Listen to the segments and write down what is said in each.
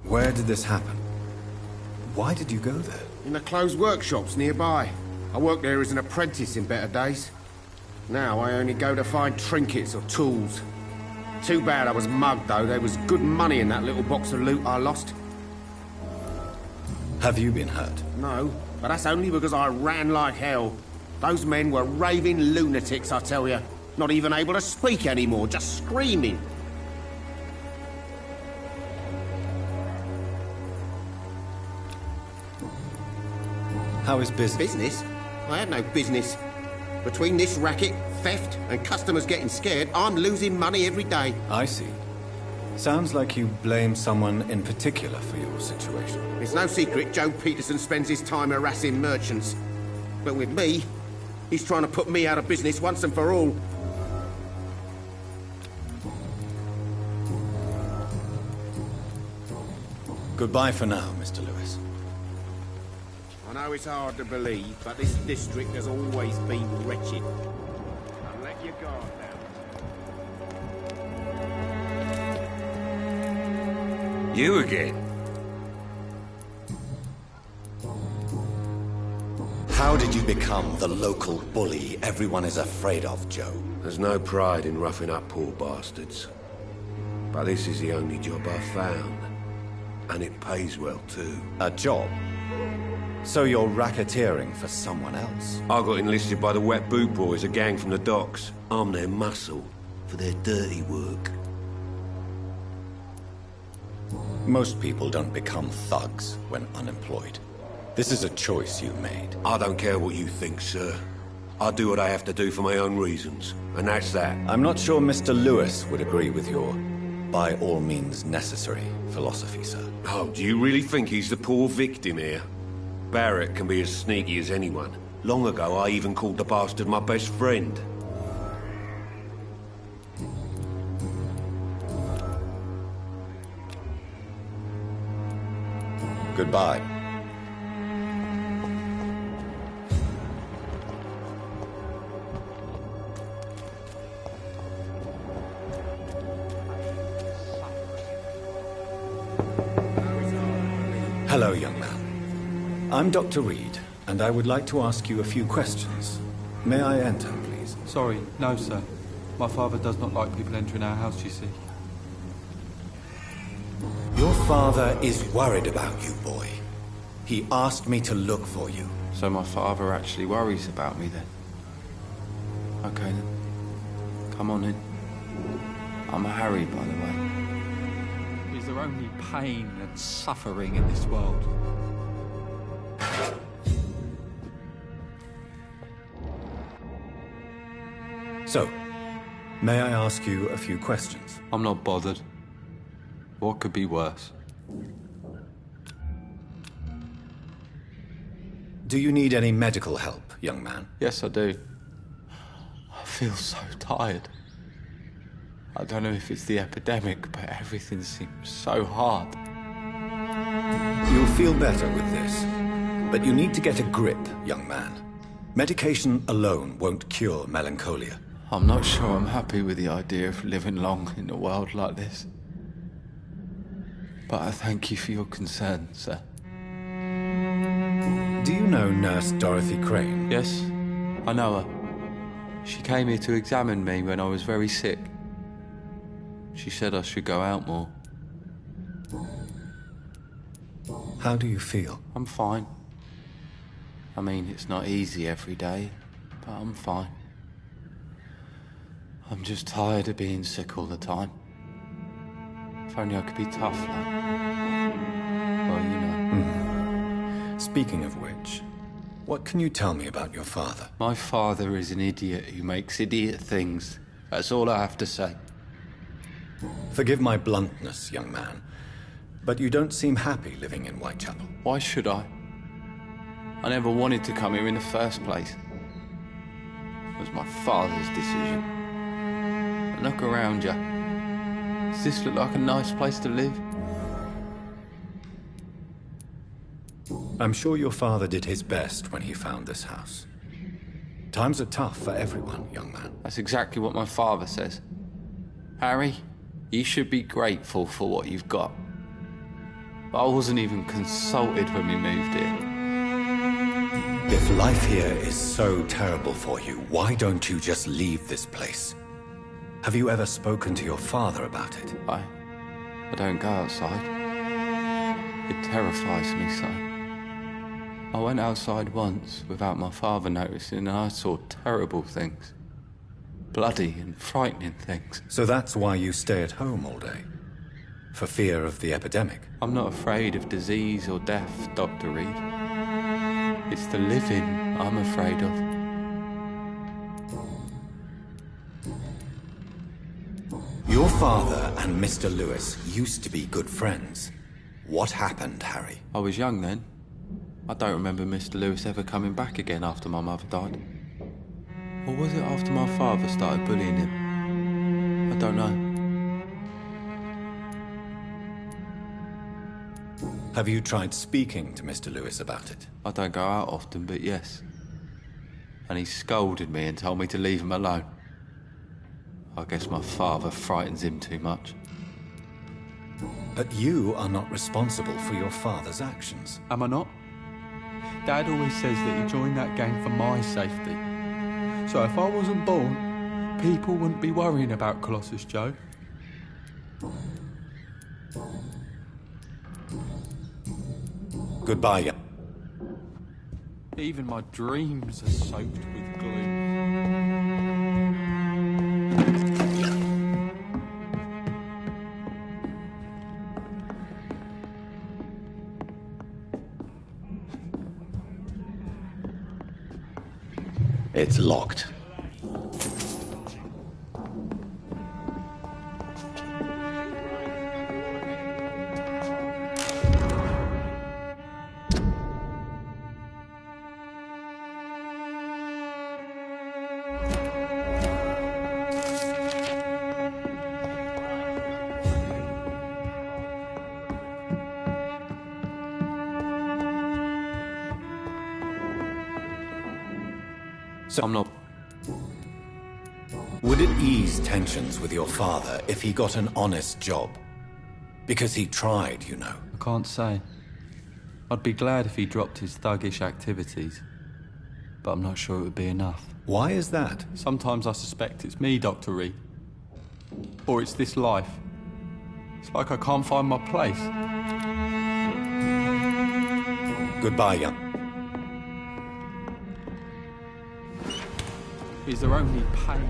Where did this happen? Why did you go there? In the closed workshops nearby. I worked there as an apprentice in better days. Now I only go to find trinkets or tools. Too bad I was mugged, though. There was good money in that little box of loot I lost. Have you been hurt? No, but that's only because I ran like hell. Those men were raving lunatics, I tell you. Not even able to speak anymore, just screaming. How is business? Business? I had no business. Between this racket, theft, and customers getting scared, I'm losing money every day. I see. Sounds like you blame someone in particular for your situation. It's no secret Joe Peterson spends his time harassing merchants. But with me, he's trying to put me out of business once and for all. Goodbye for now, Mr. Lewis. I know it's hard to believe, but this district has always been wretched. Now let your guard down. You again? How did you become the local bully everyone is afraid of, Joe? There's no pride in roughing up poor bastards. But this is the only job I've found. And it pays well, too. A job? So you're racketeering for someone else? I got enlisted by the Wet Boot Boys, a gang from the docks. I'm their muscle for their dirty work. Most people don't become thugs when unemployed. This is a choice you made. I don't care what you think, sir. I do what I have to do for my own reasons, and that's that. I'm not sure Mr. Lewis would agree with your by all means necessary philosophy, sir. Oh, do you really think he's the poor victim here? Barrett can be as sneaky as anyone. Long ago, I even called the bastard my best friend. Goodbye. Hello, young man. I'm Dr. Reed, and I would like to ask you a few questions. May I enter, please? Sorry, no, sir. My father does not like people entering our house, you see. Your father is worried about you, boy. He asked me to look for you. So my father actually worries about me, then? Okay, then. Come on in. I'm Harry, by the way. Is there only pain and suffering in this world? So, may I ask you a few questions? I'm not bothered. What could be worse? Do you need any medical help, young man? Yes, I do. I feel so tired. I don't know if it's the epidemic, but everything seems so hard. You'll feel better with this. But you need to get a grip, young man. Medication alone won't cure melancholia. I'm not sure I'm happy with the idea of living long in a world like this. But I thank you for your concern, sir. Do you know Nurse Dorothy Crane? Yes, I know her. She came here to examine me when I was very sick. She said I should go out more. How do you feel? I'm fine. I mean, it's not easy every day, but I'm fine. I'm just tired of being sick all the time. If only I could be tough, like... Well, you know. Speaking of which, what can you tell me about your father? My father is an idiot who makes idiot things. That's all I have to say. Forgive my bluntness, young man, but you don't seem happy living in Whitechapel. Why should I? I never wanted to come here in the first place. It was my father's decision. And look around you. Does this look like a nice place to live? I'm sure your father did his best when he found this house. Times are tough for everyone, young man. That's exactly what my father says. Harry, you should be grateful for what you've got. But I wasn't even consulted when we moved here. If life here is so terrible for you, why don't you just leave this place? Have you ever spoken to your father about it? I don't go outside. It terrifies me so. I went outside once without my father noticing and I saw terrible things. Bloody and frightening things. So that's why you stay at home all day? For fear of the epidemic? I'm not afraid of disease or death, Dr. Reed. It's the living I'm afraid of. Your father and Mr. Lewis used to be good friends. What happened, Harry? I was young then. I don't remember Mr. Lewis ever coming back again after my mother died. Or was it after my father started bullying him? I don't know. Have you tried speaking to Mr. Lewis about it? I don't go out often, but yes. And he scolded me and told me to leave him alone. I guess my father frightens him too much. But you are not responsible for your father's actions. Am I not? Dad always says that he joined that gang for my safety. So if I wasn't born, people wouldn't be worrying about Colossus Joe. Goodbye, young. Even my dreams are soaked with gloom. It's locked. So I'm not... Would it ease tensions with your father if he got an honest job? Because he tried, you know. I can't say. I'd be glad if he dropped his thuggish activities. But I'm not sure it would be enough. Why is that? Sometimes I suspect it's me, Dr. Reed. Or it's this life. It's like I can't find my place. Goodbye, young. Is there only pain?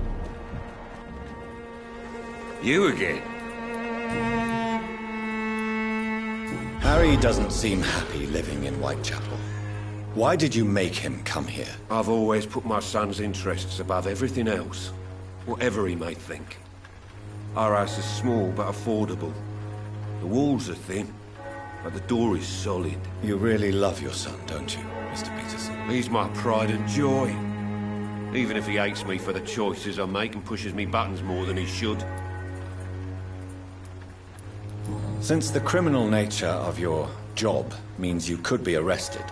You again? Harry doesn't seem happy living in Whitechapel. Why did you make him come here? I've always put my son's interests above everything else, whatever he may think. Our house is small but affordable. The walls are thin, but the door is solid. You really love your son, don't you, Mr. Peterson? He's my pride and joy. Even if he hates me for the choices I make and pushes me buttons more than he should. Since the criminal nature of your job means you could be arrested,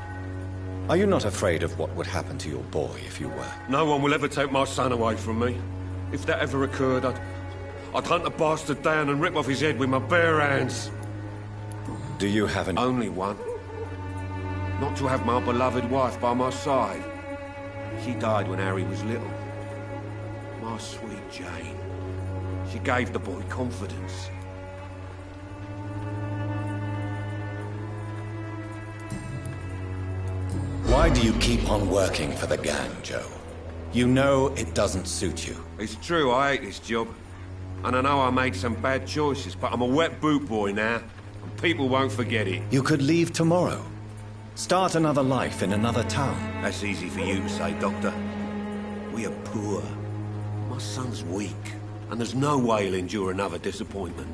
are you not afraid of what would happen to your boy if you were? No one will ever take my son away from me. If that ever occurred, I'd hunt the bastard down and rip off his head with my bare hands. Do you have an... Only one. Not to have my beloved wife by my side. She died when Harry was little. My sweet Jane. She gave the boy confidence. Why do you keep on working for the gang, Joe? You know it doesn't suit you. It's true, I hate this job. And I know I made some bad choices, but I'm a wet boot boy now. And people won't forget it. You could leave tomorrow. Start another life in another town. That's easy for you to say, Doctor. We are poor. My son's weak, and there's no way he'll endure another disappointment.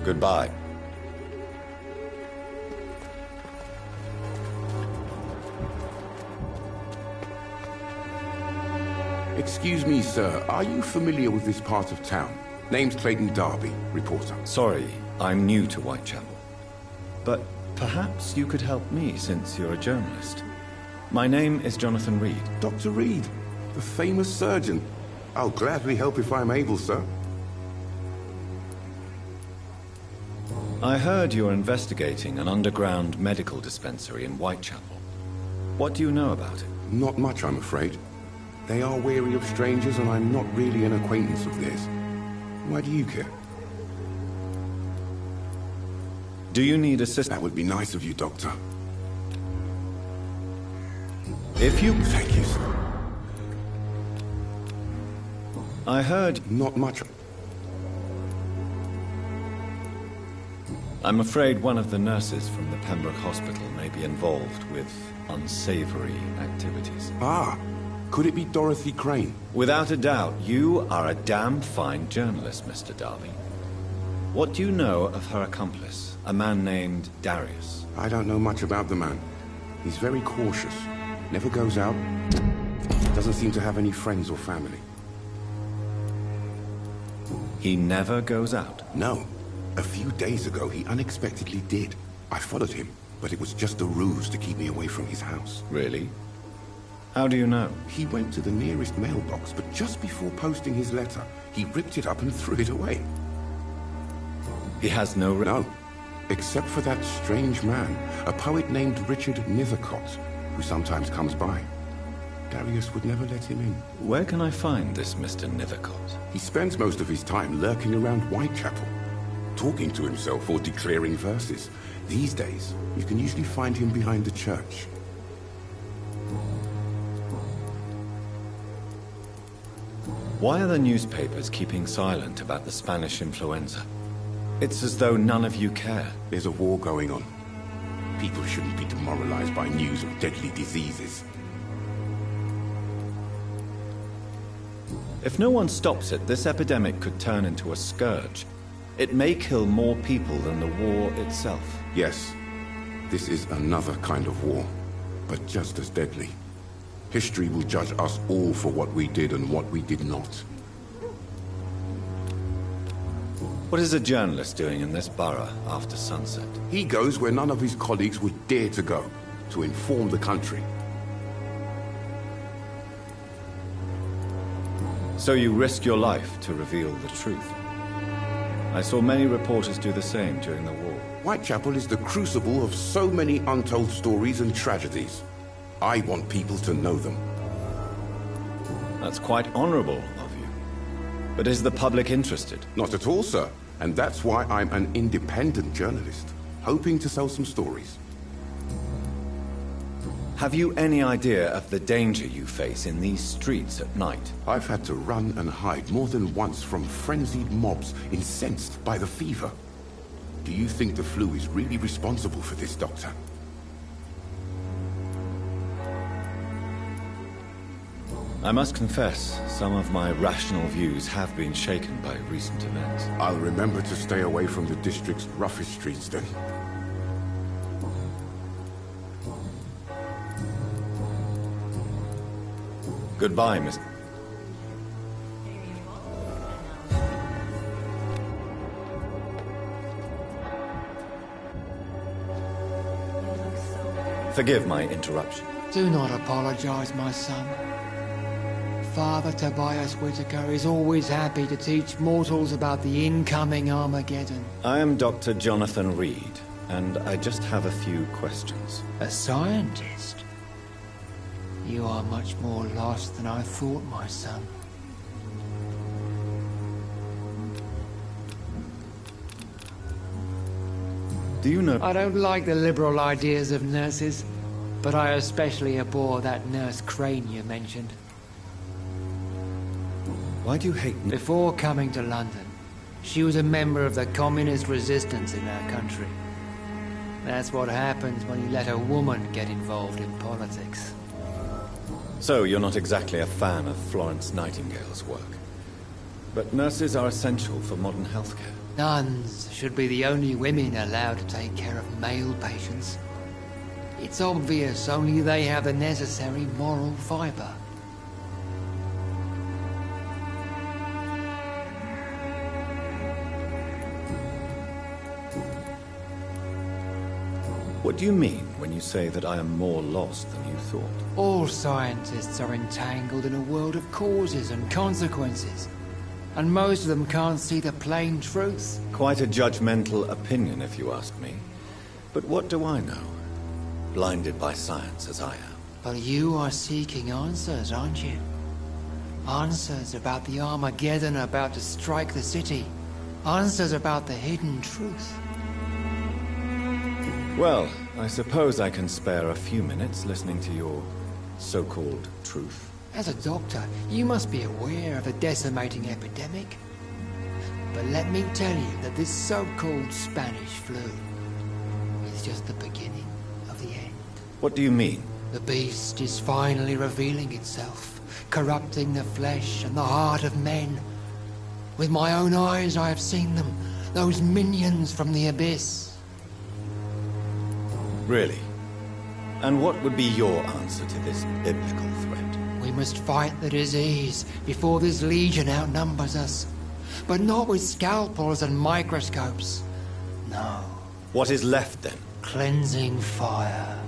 Goodbye. Excuse me, sir. Are you familiar with this part of town? Name's Clayton Darby, reporter. Sorry, I'm new to Whitechapel. But perhaps you could help me since you're a journalist. My name is Jonathan Reed. Dr. Reed? The famous surgeon. I'll gladly help if I'm able, sir. I heard you're investigating an underground medical dispensary in Whitechapel. What do you know about it? Not much, I'm afraid. They are wary of strangers, and I'm not really an acquaintance of theirs. Why do you care? Do you need assistance? That would be nice of you, Doctor. If you... Thank you, sir. I heard... Not much. I'm afraid one of the nurses from the Pembroke Hospital may be involved with unsavory activities. Ah, could it be Dorothy Crane? Without a doubt, you are a damn fine journalist, Mr. Darby. What do you know of her accomplice, a man named Darius? I don't know much about the man. He's very cautious. Never goes out. Doesn't seem to have any friends or family. He never goes out? No. A few days ago, he unexpectedly did. I followed him, but it was just a ruse to keep me away from his house. Really? How do you know? He went to the nearest mailbox, but just before posting his letter, he ripped it up and threw it away. He has no... No. Except for that strange man, a poet named Richard Nethercott, who sometimes comes by. Darius would never let him in. Where can I find this Mr. Nethercott? He spends most of his time lurking around Whitechapel, talking to himself or declaring verses. These days, you can usually find him behind the church. Why are the newspapers keeping silent about the Spanish influenza? It's as though none of you care. There's a war going on. People shouldn't be demoralized by news of deadly diseases. If no one stops it, this epidemic could turn into a scourge. It may kill more people than the war itself. Yes, this is another kind of war, but just as deadly. History will judge us all for what we did and what we did not. What is a journalist doing in this borough after sunset? He goes where none of his colleagues would dare to go, to inform the country. So you risk your life to reveal the truth. I saw many reporters do the same during the war. Whitechapel is the crucible of so many untold stories and tragedies. I want people to know them. That's quite honorable of you. But is the public interested? Not at all, sir. And that's why I'm an independent journalist, hoping to sell some stories. Have you any idea of the danger you face in these streets at night? I've had to run and hide more than once from frenzied mobs incensed by the fever. Do you think the flu is really responsible for this, Doctor? I must confess, some of my rational views have been shaken by recent events. I'll remember to stay away from the district's roughest streets then. Goodbye, Miss... Forgive my interruption. Do not apologize, my son. Father Tobias Whitaker is always happy to teach mortals about the incoming Armageddon. I am Dr. Jonathan Reed, and I just have a few questions. A scientist? You are much more lost than I thought, my son. Do you know... I don't like the liberal ideas of nurses, but I especially abhor that nurse Crane you mentioned. Why do you hate me? Before coming to London, she was a member of the communist resistance in our country. That's what happens when you let a woman get involved in politics. So, you're not exactly a fan of Florence Nightingale's work. But nurses are essential for modern healthcare. Nuns should be the only women allowed to take care of male patients. It's obvious only they have the necessary moral fiber. What do you mean when you say that I am more lost than you thought? All scientists are entangled in a world of causes and consequences. And most of them can't see the plain truth. Quite a judgmental opinion, if you ask me. But what do I know? Blinded by science as I am. But you are seeking answers, aren't you? Answers about the Armageddon about to strike the city. Answers about the hidden truth. Well, I suppose I can spare a few minutes listening to your so-called truth. As a doctor, you must be aware of the decimating epidemic. But let me tell you that this so-called Spanish flu is just the beginning of the end. What do you mean? The beast is finally revealing itself, corrupting the flesh and the heart of men. With my own eyes I have seen them, those minions from the abyss. Really? And what would be your answer to this biblical threat? We must fight the disease before this legion outnumbers us. But not with scalpels and microscopes. No. What is left then? Cleansing fire.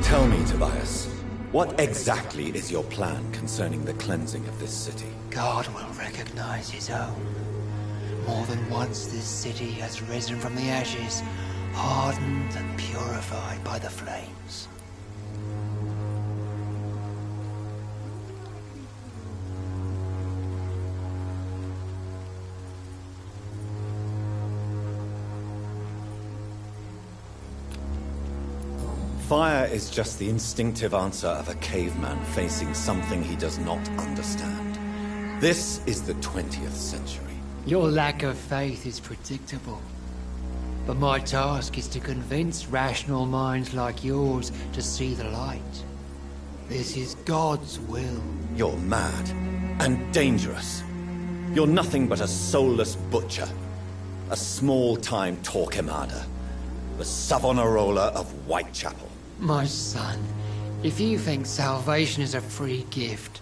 Tell me, Tobias, what exactly is your plan concerning the cleansing of this city? God will recognize his own. More than once this city has risen from the ashes, hardened and purified by the flames. Fire is just the instinctive answer of a caveman facing something he does not understand. This is the 20th century. Your lack of faith is predictable. But my task is to convince rational minds like yours to see the light. This is God's will. You're mad and dangerous. You're nothing but a soulless butcher. A small-time Torquemada. The Savonarola of Whitechapel. My son, if you think salvation is a free gift,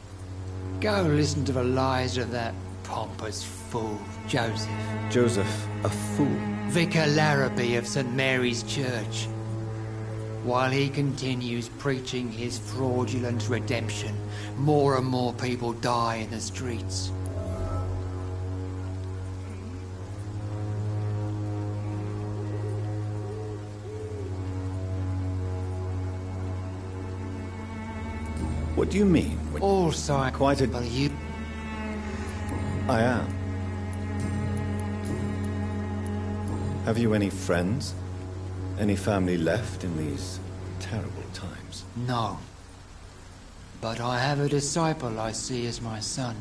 go listen to the lies of that pompous fool, Joseph. Joseph, a fool? Vicar Larrabee of St. Mary's Church. While he continues preaching his fraudulent redemption, more and more people die in the streets. What do you mean? All sides. Quite a... But you... I am. Have you any friends? Any family left in these terrible times? No. But I have a disciple I see as my son.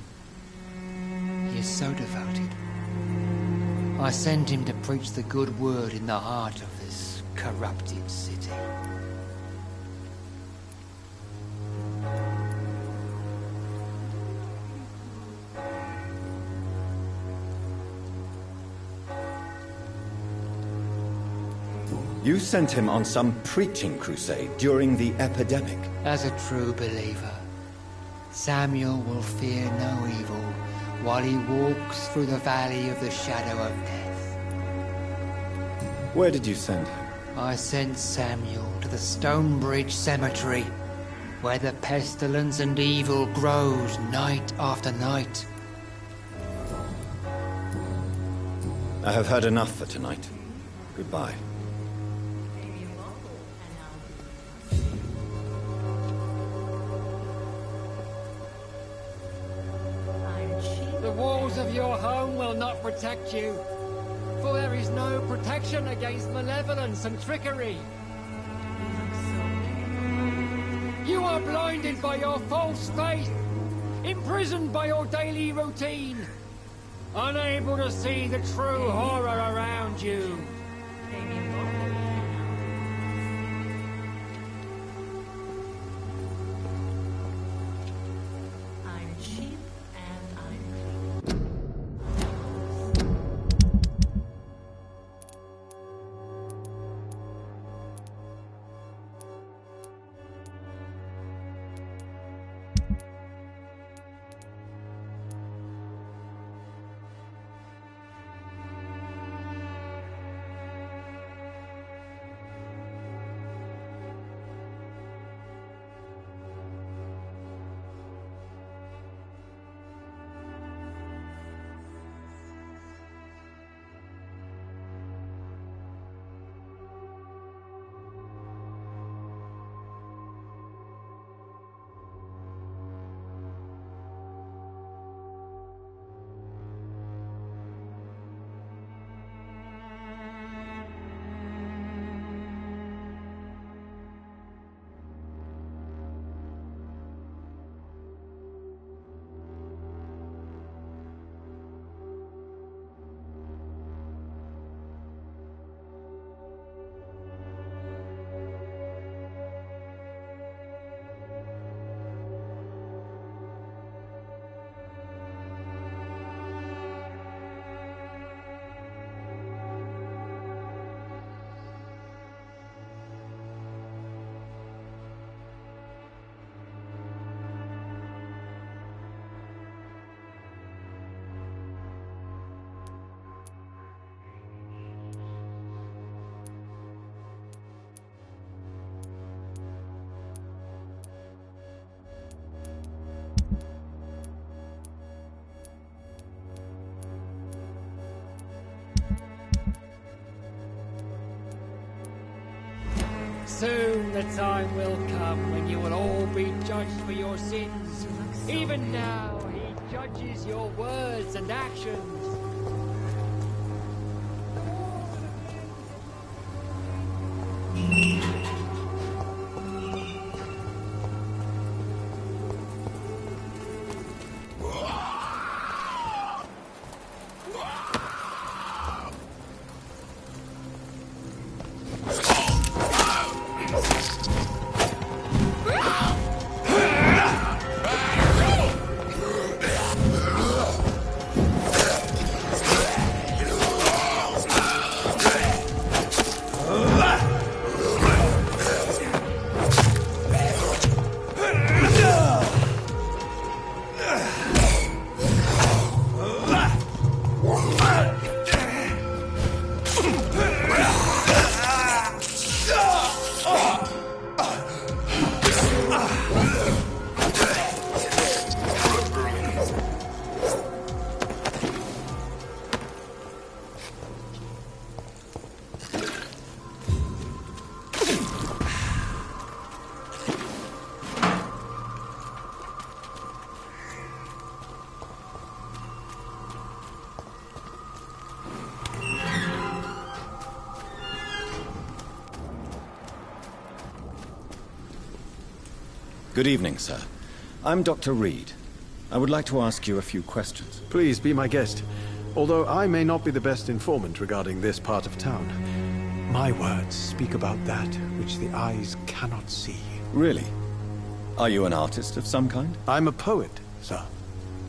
He is so devoted. I sent him to preach the good word in the heart of this corrupted city. You sent him on some preaching crusade during the epidemic. As a true believer, Samuel will fear no evil while he walks through the valley of the shadow of death. Where did you send him? I sent Samuel to the Stonebridge Cemetery, where the pestilence and evil grows night after night. I have heard enough for tonight. Goodbye. The walls of your home will not protect you, for there is no protection against malevolence and trickery. You are blinded by your false faith, imprisoned by your daily routine, unable to see the true horror around you. Soon the time will come when you will all be judged for your sins. Even now, he judges your words and actions. Good evening, sir. I'm Dr. Reed. I would like to ask you a few questions. Please be my guest. Although I may not be the best informant regarding this part of town, my words speak about that which the eyes cannot see. Really? Are you an artist of some kind? I'm a poet, sir.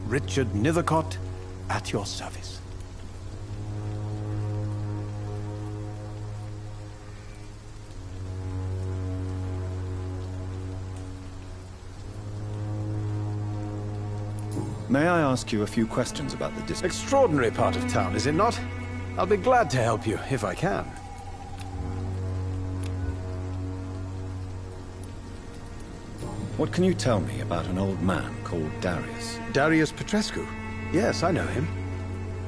Richard Nethercott, at your service. May I ask you a few questions about the district? Extraordinary part of town, is it not? I'll be glad to help you, if I can. What can you tell me about an old man called Darius? Darius Petrescu? Yes, I know him.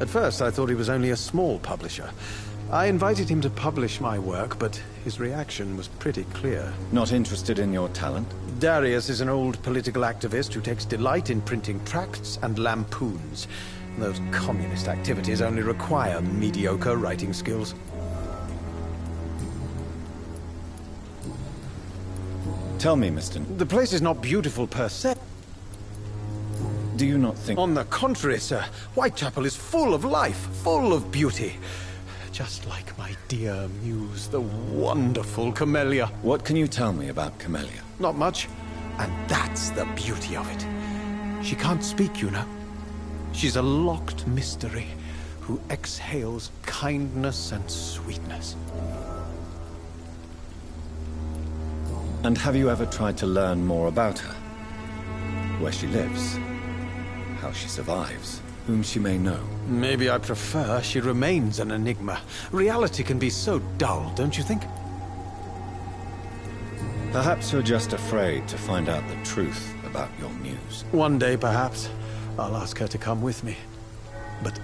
At first, I thought he was only a small publisher. I invited him to publish my work, but his reaction was pretty clear. Not interested in your talent? Darius is an old political activist who takes delight in printing tracts and lampoons. Those communist activities only require mediocre writing skills. Tell me, Mr. The place is not beautiful per se. Do you not think... On the contrary, sir. Whitechapel is full of life, full of beauty. Just like my dear muse, the wonderful Camellia. What can you tell me about Camellia? Not much. And that's the beauty of it. She can't speak, you know. She's a locked mystery who exhales kindness and sweetness. And have you ever tried to learn more about her? Where she lives? How she survives? Whom she may know? Maybe I prefer she remains an enigma. Reality can be so dull, don't you think? Perhaps you're just afraid to find out the truth about your muse. One day, perhaps, I'll ask her to come with me. But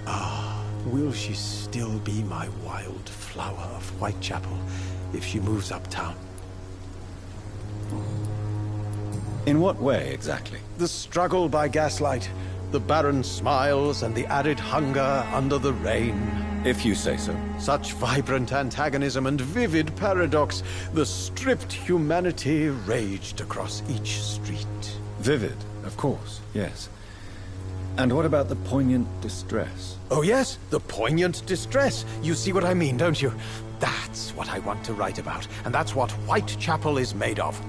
will she still be my wild flower of Whitechapel if she moves uptown? In what way, exactly? The struggle by gaslight, the barren smiles, and the arid hunger under the rain. If you say so. Such vibrant antagonism and vivid paradox, the stripped humanity raged across each street. Vivid, of course, yes. And what about the poignant distress? Oh yes, the poignant distress. You see what I mean, don't you? That's what I want to write about, and that's what Whitechapel is made of.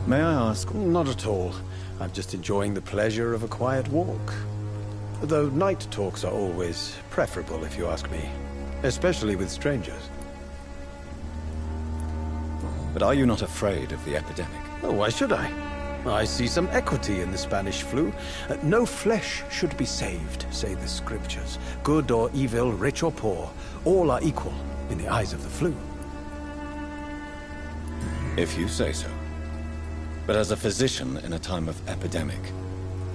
May I ask? Not at all. I'm just enjoying the pleasure of a quiet walk. Though night talks are always preferable, if you ask me. Especially with strangers. But are you not afraid of the epidemic? Oh, why should I? I see some equity in the Spanish flu. No flesh should be saved, say the scriptures. Good or evil, rich or poor, all are equal in the eyes of the flu. If you say so. But as a physician in a time of epidemic,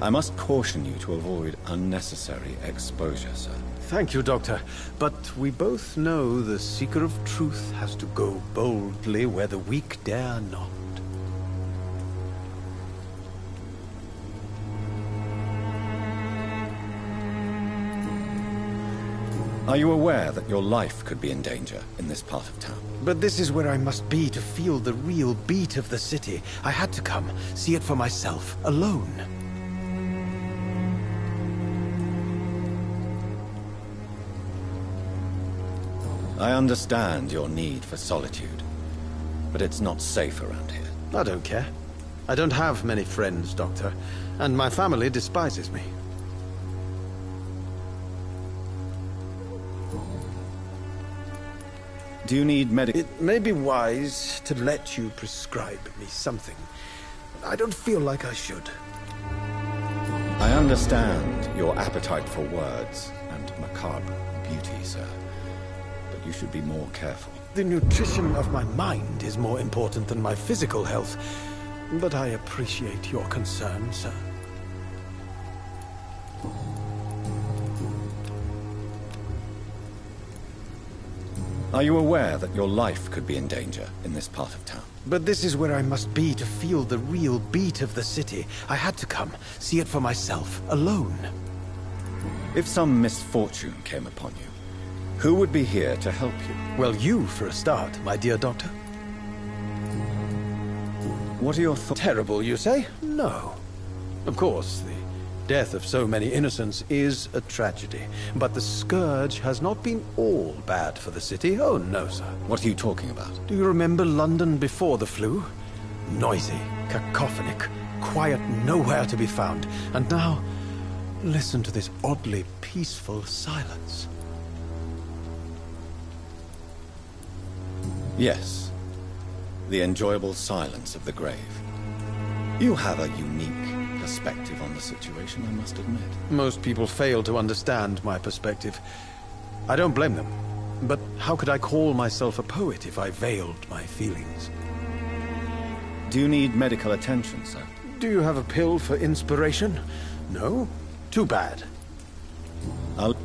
I must caution you to avoid unnecessary exposure, sir. Thank you, Doctor. But we both know the seeker of truth has to go boldly where the weak dare not. Are you aware that your life could be in danger in this part of town? But this is where I must be to feel the real beat of the city. I had to come, see it for myself, alone. I understand your need for solitude, but it's not safe around here. I don't care. I don't have many friends, Doctor, and my family despises me. Do you need medical... It may be wise to let you prescribe me something. I don't feel like I should. I understand your appetite for words and macabre beauty, sir. But you should be more careful. The nutrition of my mind is more important than my physical health. But I appreciate your concern, sir. Are you aware that your life could be in danger in this part of town? But this is where I must be to feel the real beat of the city. I had to come, see it for myself, alone. If some misfortune came upon you, who would be here to help you? Well, you for a start, my dear Doctor. What are your thoughts? Terrible, you say? No. Of course, the death of so many innocents is a tragedy. But the scourge has not been all bad for the city. Oh, no, sir. What are you talking about? Do you remember London before the flu? Noisy, cacophonic, quiet nowhere to be found. And now, listen to this oddly peaceful silence. Yes. The enjoyable silence of the grave. You have a unique perspective on the situation, I must admit. Most people fail to understand my perspective. I don't blame them. But how could I call myself a poet if I veiled my feelings? Do you need medical attention, sir? Do you have a pill for inspiration? No? Too bad. I'll...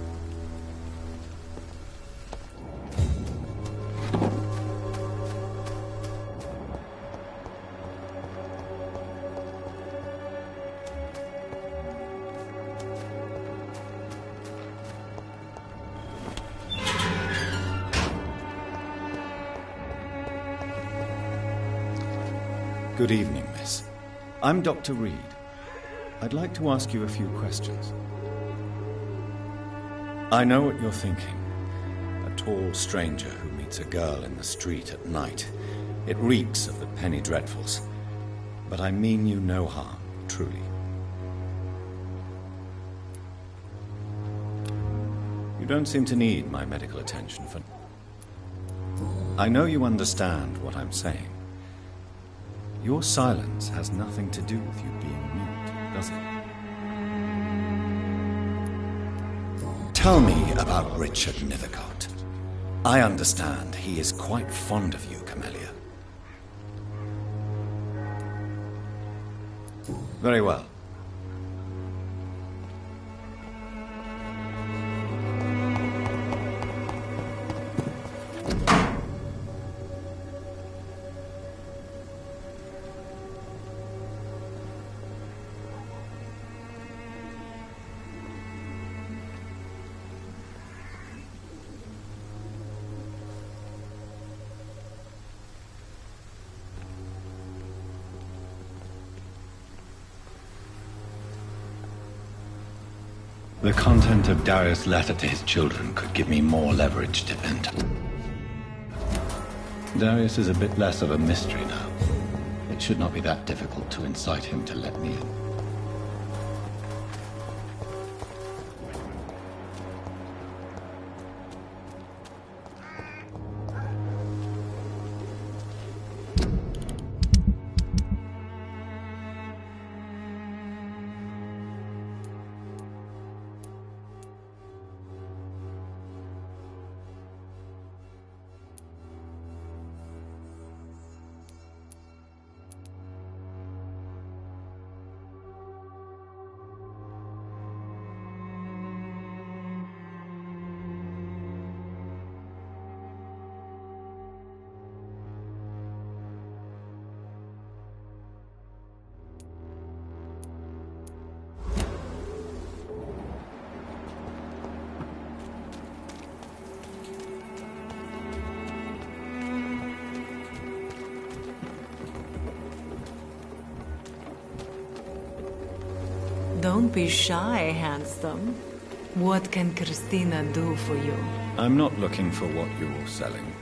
Good evening, miss. I'm Dr. Reed. I'd like to ask you a few questions. I know what you're thinking. A tall stranger who meets a girl in the street at night. It reeks of the penny dreadfuls. But I mean you no harm, truly. You don't seem to need my medical attention for... I know you understand what I'm saying. Your silence has nothing to do with you being mute, does it? Tell me about Richard Nethercott. I understand he is quite fond of you, Camellia. Very well. The content of Darius' letter to his children could give me more leverage to enter. Darius is a bit less of a mystery now. It should not be that difficult to incite him to let me in. Don't be shy, handsome. What can Christina do for you? I'm not looking for what you're selling.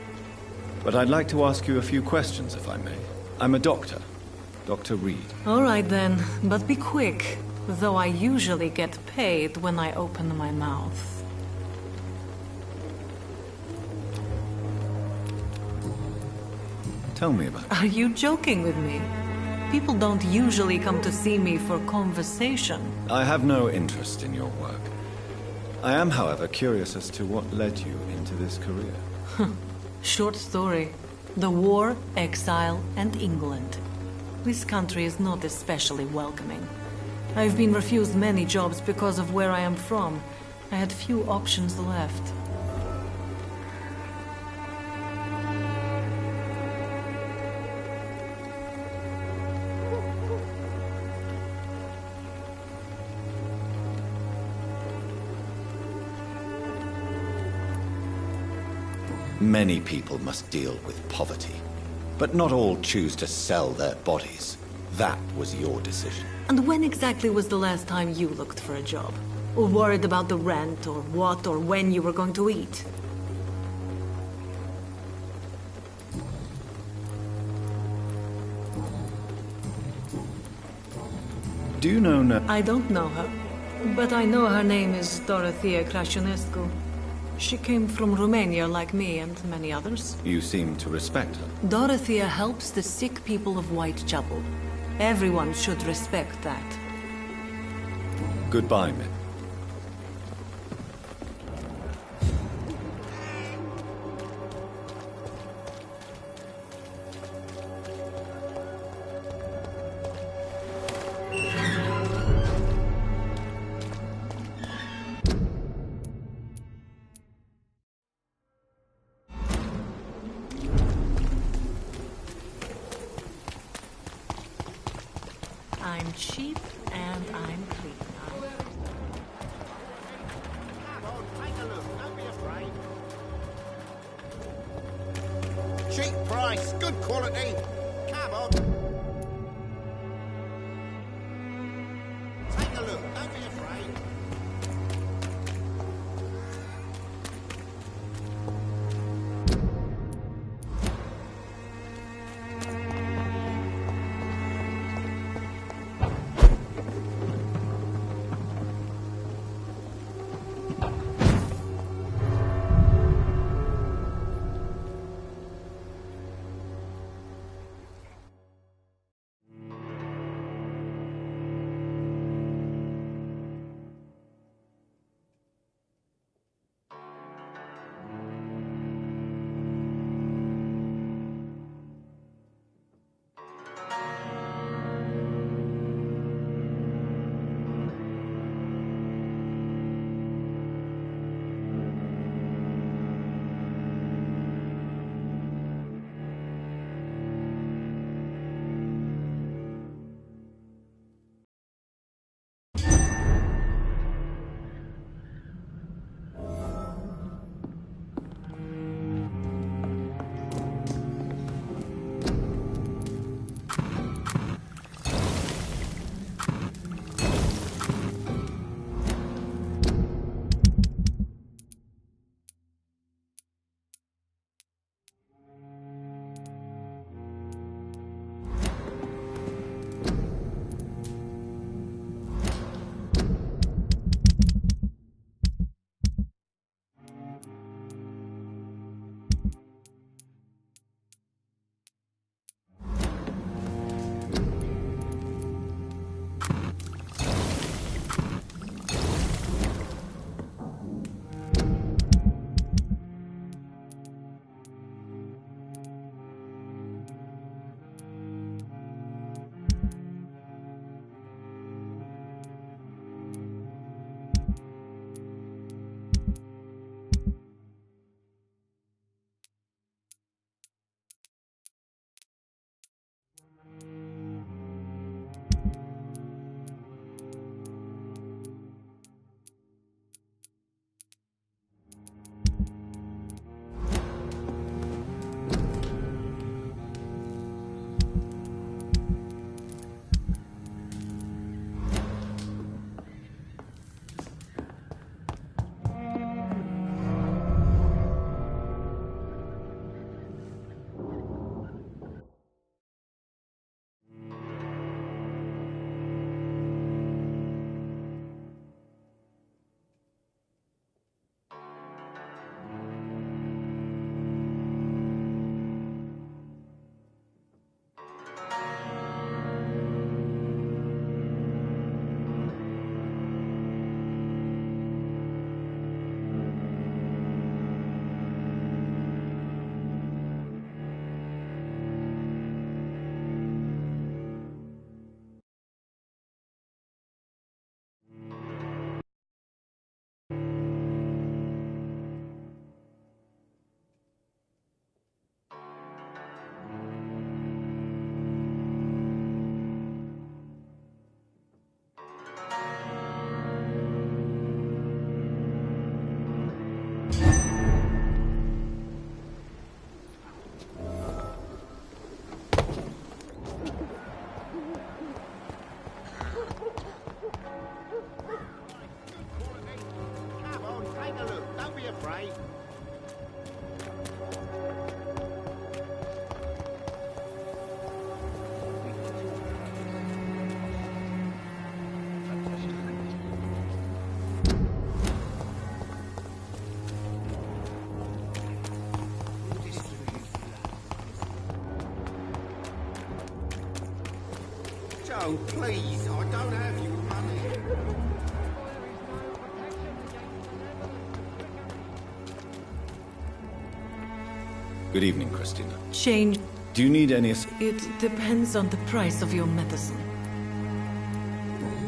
But I'd like to ask you a few questions, if I may. I'm a doctor. Dr. Reed. All right then, but be quick. Though I usually get paid when I open my mouth. Tell me about it. Are you joking with me? People don't usually come to see me for conversation. I have no interest in your work. I am, however, curious as to what led you into this career. Short story. The war, exile, and England. This country is not especially welcoming. I've been refused many jobs because of where I am from. I had few options left. Many people must deal with poverty, but not all choose to sell their bodies. That was your decision. And when exactly was the last time you looked for a job? Or worried about the rent, or what or when you were going to eat? Do you know I don't know her, but I know her name is Dorothea Crăciunescu. She came from Romania like me and many others. You seem to respect her. Dorothea helps the sick people of Whitechapel. Everyone should respect that. Goodbye, men. I'm cheap and I'm clean. Cheap price, good quality. Come on. Take a look, don't be afraid. afraid. Joe, please, I don't have your money. Good evening, Christina. Change. Do you need any It depends on the price of your medicine.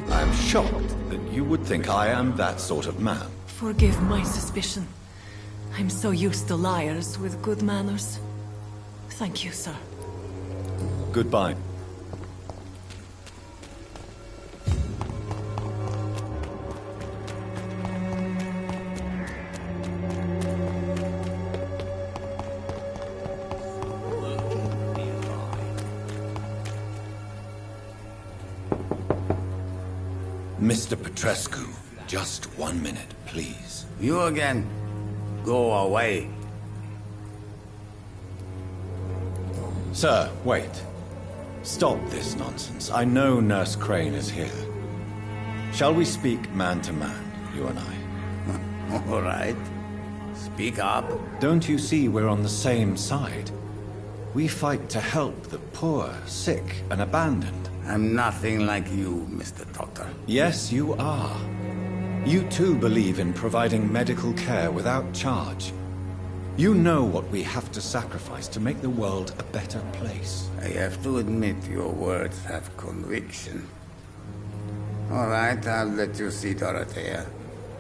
I am shocked that you would think I am that sort of man. Forgive my suspicion. I'm so used to liars with good manners. Thank you, sir. Goodbye. Mr. Petrescu, just 1 minute, please. You again? Go away. Sir, wait. Stop this nonsense. I know Nurse Crane is here. Shall we speak man to man, you and I? All right. Speak up. Don't you see we're on the same side? We fight to help the poor, sick, and abandoned. I'm nothing like you, Mr. Doctor. Yes, you are. You too believe in providing medical care without charge. You know what we have to sacrifice to make the world a better place. I have to admit your words have conviction. All right, I'll let you see Dorothea.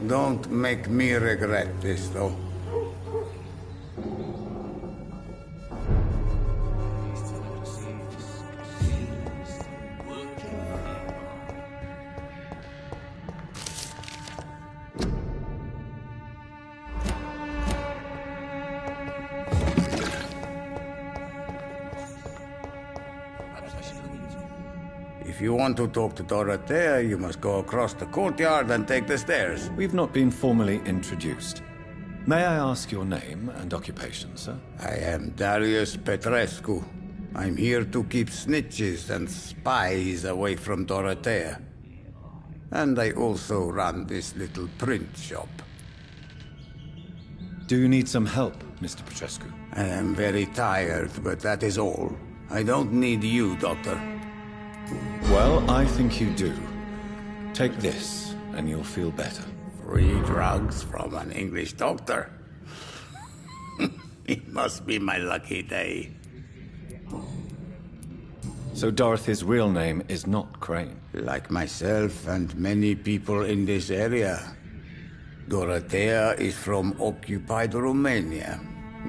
Don't make me regret this, though. If you want to talk to Dorothea, you must go across the courtyard and take the stairs. We've not been formally introduced. May I ask your name and occupation, sir? I am Darius Petrescu. I'm here to keep snitches and spies away from Dorothea. And I also run this little print shop. Do you need some help, Mr. Petrescu? I am very tired, but that is all. I don't need you, Doctor. Well, I think you do. Take this, and you'll feel better. Free drugs from an English doctor? It must be my lucky day. So Dorothy's real name is not Crane? Like myself and many people in this area. Dorothea is from occupied Romania.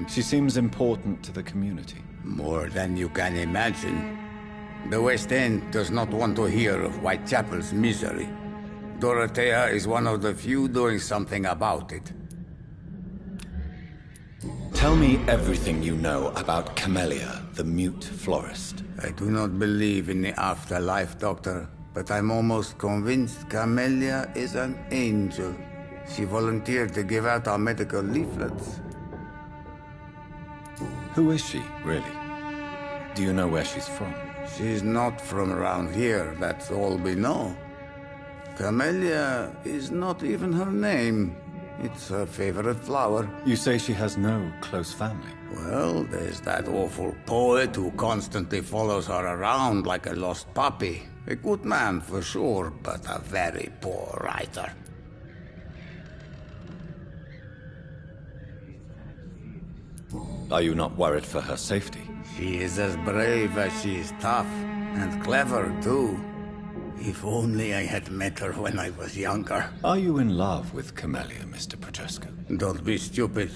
She seems important to the community. More than you can imagine. The West End does not want to hear of Whitechapel's misery. Dorothea is one of the few doing something about it. Tell me everything you know about Camellia, the mute florist. I do not believe in the afterlife, Doctor, but I'm almost convinced Camellia is an angel. She volunteered to give out our medical leaflets. Who is she, really? Do you know where she's from? She's not from around here, that's all we know. Camellia is not even her name. It's her favorite flower. You say she has no close family? Well, there's that awful poet who constantly follows her around like a lost puppy. A good man for sure, but a very poor writer. Are you not worried for her safety? She is as brave as she is tough, and clever too. If only I had met her when I was younger. Are you in love with Camellia, Mr. Petrescu? Don't be stupid.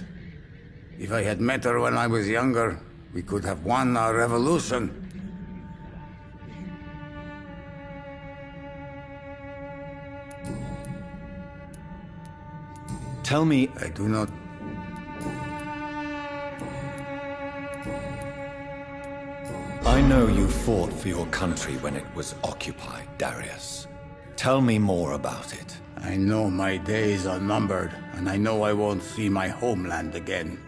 If I had met her when I was younger, we could have won our revolution. Tell me... I do not... I know you fought for your country when it was occupied, Darius. Tell me more about it. I know my days are numbered, and I know I won't see my homeland again.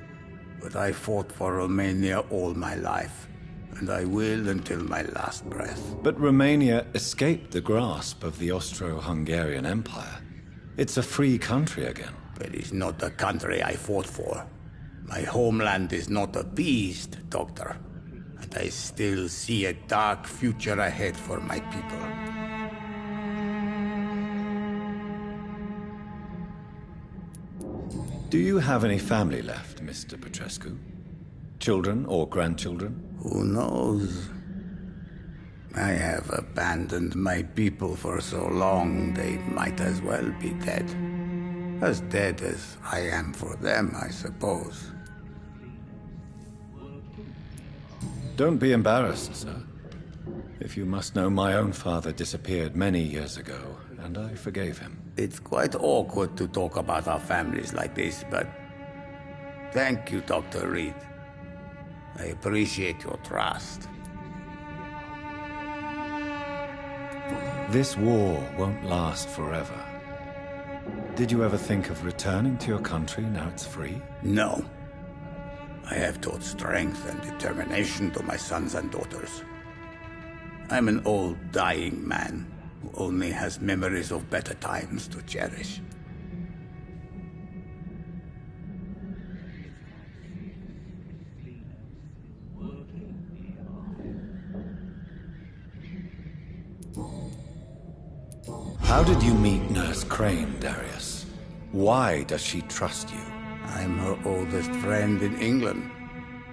But I fought for Romania all my life, and I will until my last breath. But Romania escaped the grasp of the Austro-Hungarian Empire. It's a free country again. But it's not the country I fought for. My homeland is not appeased, Doctor. And I still see a dark future ahead for my people. Do you have any family left, Mr. Petrescu? Children or grandchildren? Who knows? I have abandoned my people for so long, they might as well be dead. As dead as I am for them, I suppose. Don't be embarrassed, sir. If you must know, my own father disappeared many years ago, and I forgave him. It's quite awkward to talk about our families like this, but thank you, Dr. Reed. I appreciate your trust. This war won't last forever. Did you ever think of returning to your country now it's free? No. I have taught strength and determination to my sons and daughters. I'm an old, dying man who only has memories of better times to cherish. How did you meet Nurse Crane, Darius? Why does she trust you? I'm her oldest friend in England.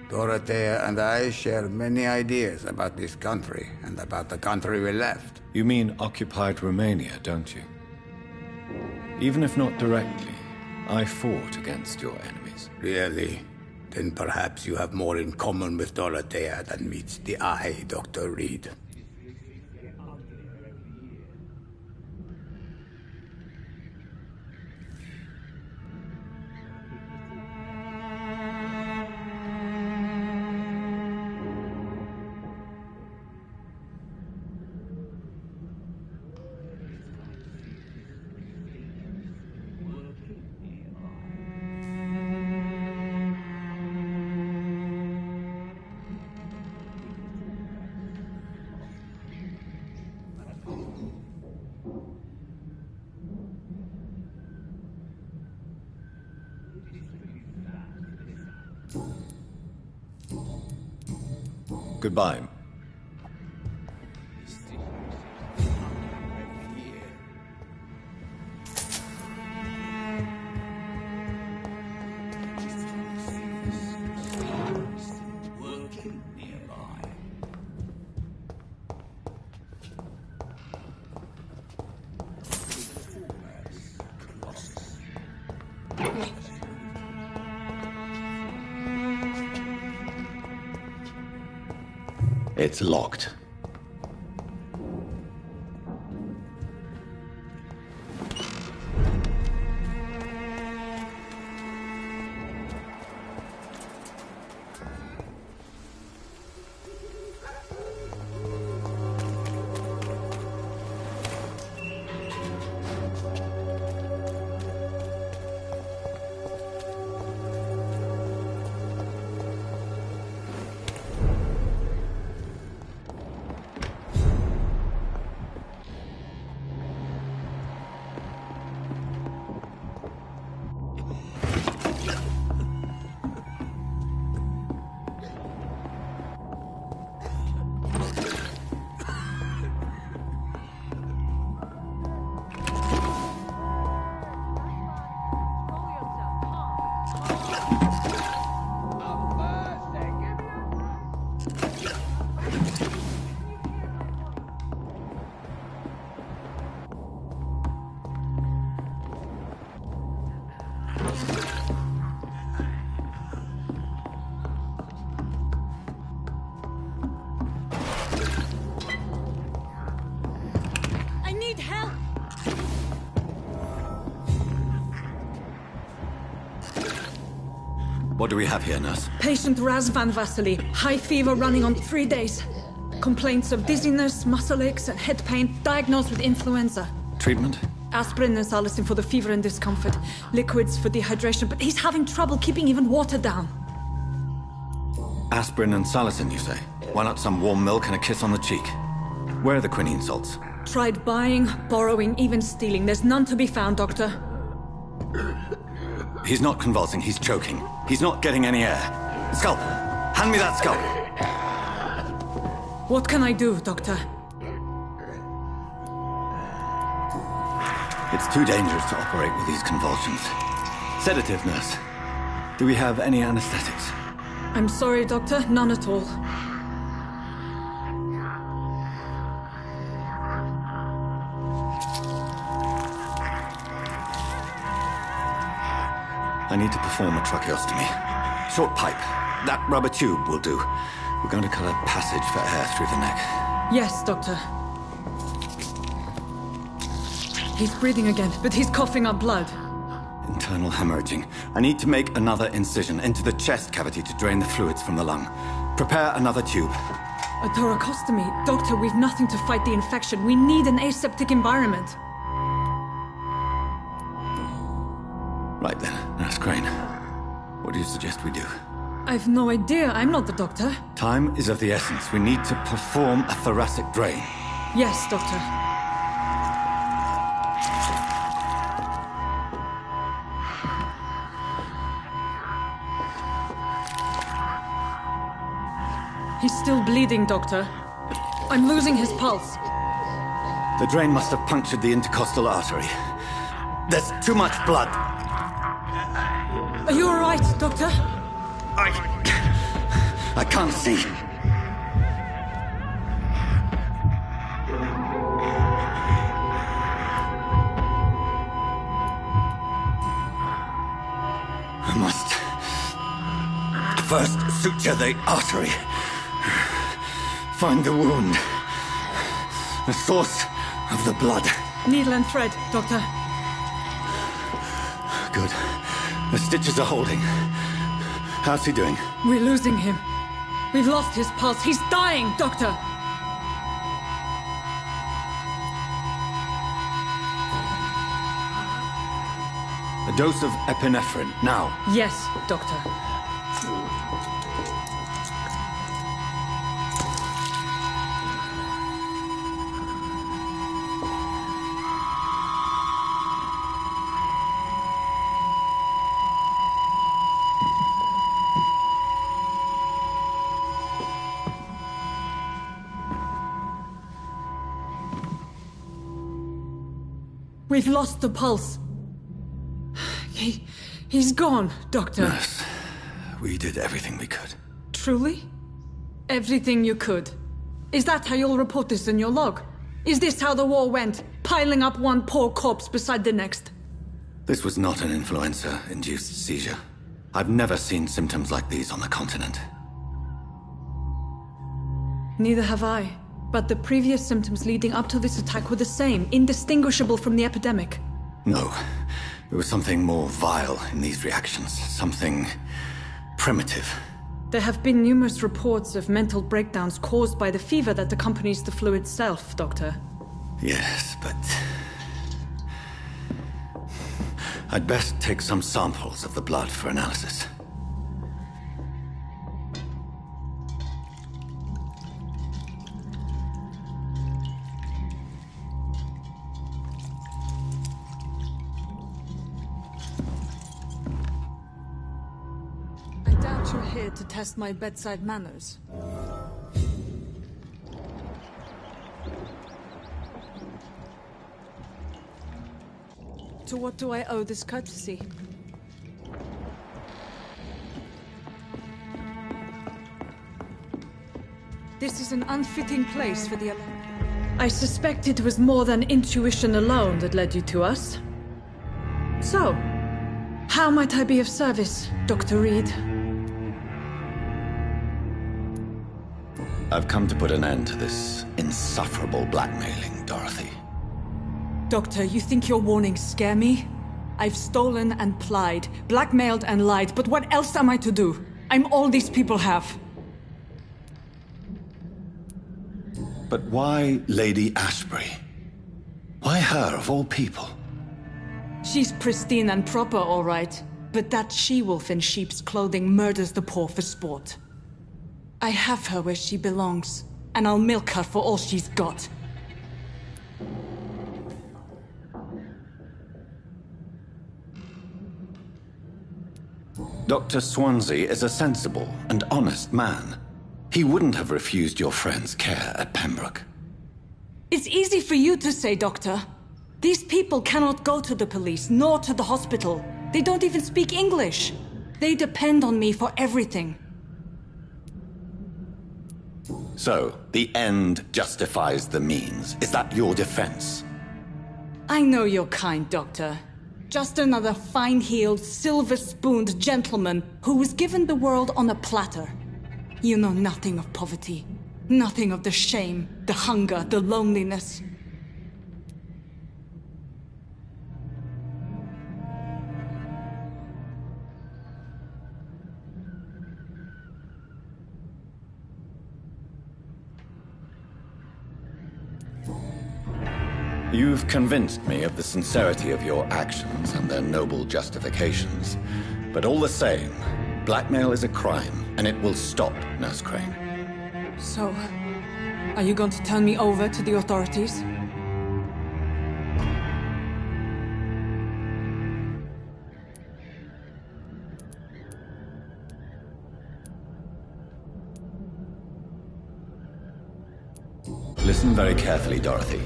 Dorothea and I share many ideas about this country and about the country we left. You mean occupied Romania, don't you? Even if not directly, I fought against your enemies. Really? Then perhaps you have more in common with Dorothea than meets the eye, Dr. Reed. Goodbye. It's locked. What do we have here, nurse? Patient Razvan Vasily. High fever running on 3 days. Complaints of dizziness, muscle aches, and head pain. Diagnosed with influenza. Treatment? Aspirin and salicin for the fever and discomfort. Liquids for dehydration, but he's having trouble keeping even water down. Aspirin and salicin, you say? Why not some warm milk and a kiss on the cheek? Where are the quinine salts? Tried buying, borrowing, even stealing. There's none to be found, Doctor. He's not convulsing, he's choking. He's not getting any air. Scalp! Hand me that scalp! What can I do, Doctor? It's too dangerous to operate with these convulsions. Sedative, nurse. Do we have any anesthetics? I'm sorry, Doctor. None at all. I need to perform a tracheostomy. Short pipe. That rubber tube will do. We're going to cut a passage for air through the neck. Yes, Doctor. He's breathing again, but he's coughing up blood. Internal hemorrhaging. I need to make another incision into the chest cavity to drain the fluids from the lung. Prepare another tube. A thoracostomy? Doctor, we've nothing to fight the infection. We need an aseptic environment. Right then, Nurse Crane. What do you suggest we do? I've no idea. I'm not the doctor. Time is of the essence. We need to perform a thoracic drain. Yes, Doctor. He's still bleeding, Doctor. I'm losing his pulse. The drain must have punctured the intercostal artery. There's too much blood. Are you all right, Doctor? I can't see. I must first suture the artery. Find the wound. The source of the blood. Needle and thread, Doctor. Good. The stitches are holding. How's he doing? We're losing him. We've lost his pulse. He's dying, Doctor! A dose of epinephrine, now. Yes, Doctor. We've lost the pulse. He's gone, Doctor. Nurse, we did everything we could. Truly? Everything you could? Is that how you'll report this in your log? Is this how the war went? Piling up one poor corpse beside the next? This was not an influenza-induced seizure. I've never seen symptoms like these on the continent. Neither have I. But the previous symptoms leading up to this attack were the same, indistinguishable from the epidemic. No. There was something more vile in these reactions. Something primitive. There have been numerous reports of mental breakdowns caused by the fever that accompanies the flu itself, Doctor. Yes, but... I'd best take some samples of the blood for analysis. You're here to test my bedside manners. To what do I owe this courtesy? This is an unfitting place for the... I suspect it was more than intuition alone that led you to us. So, how might I be of service, Dr. Reed? I've come to put an end to this insufferable blackmailing, Dorothy. Doctor, you think your warnings scare me? I've stolen and plied, blackmailed and lied, but what else am I to do? I'm all these people have. But why Lady Ashbury? Why her, of all people? She's pristine and proper, all right. But that she-wolf in sheep's clothing murders the poor for sport. I have her where she belongs, and I'll milk her for all she's got. Dr. Swansea is a sensible and honest man. He wouldn't have refused your friend's care at Pembroke. It's easy for you to say, Doctor. These people cannot go to the police, nor to the hospital. They don't even speak English. They depend on me for everything. So, the end justifies the means. Is that your defense? I know you're kind, Doctor. Just another fine-heeled, silver-spooned gentleman who was given the world on a platter. You know nothing of poverty. Nothing of the shame, the hunger, the loneliness. You've convinced me of the sincerity of your actions and their noble justifications. But all the same, blackmail is a crime, and it will stop, Nurse Crane. So, are you going to turn me over to the authorities? Listen very carefully, Dorothy.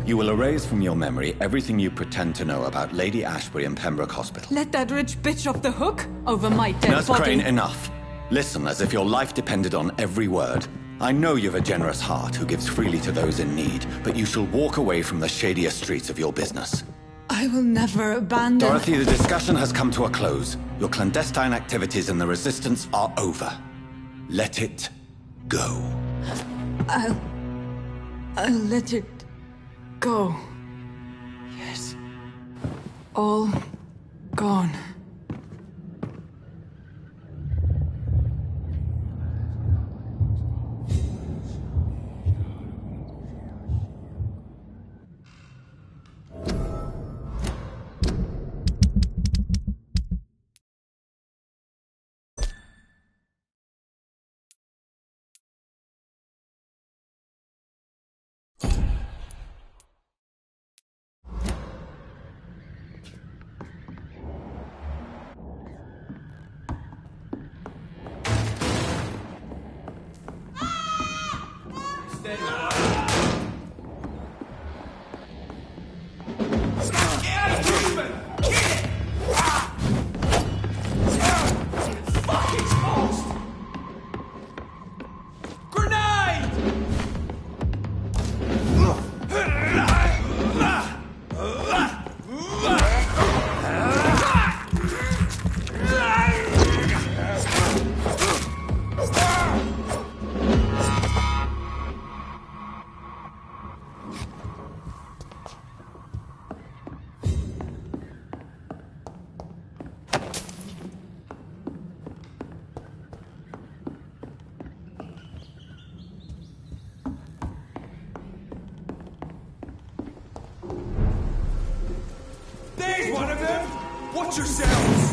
You will erase from your memory everything you pretend to know about Lady Ashbury and Pembroke Hospital. Let that rich bitch off the hook over my dead Nurse body. Crane, enough. Listen as if your life depended on every word. I know you've a generous heart who gives freely to those in need, but you shall walk away from the shadier streets of your business. I will never abandon... Dorothy, the discussion has come to a close. Your clandestine activities in the Resistance are over. Let it go. I'll let it go. Yes. All gone. Watch yourselves!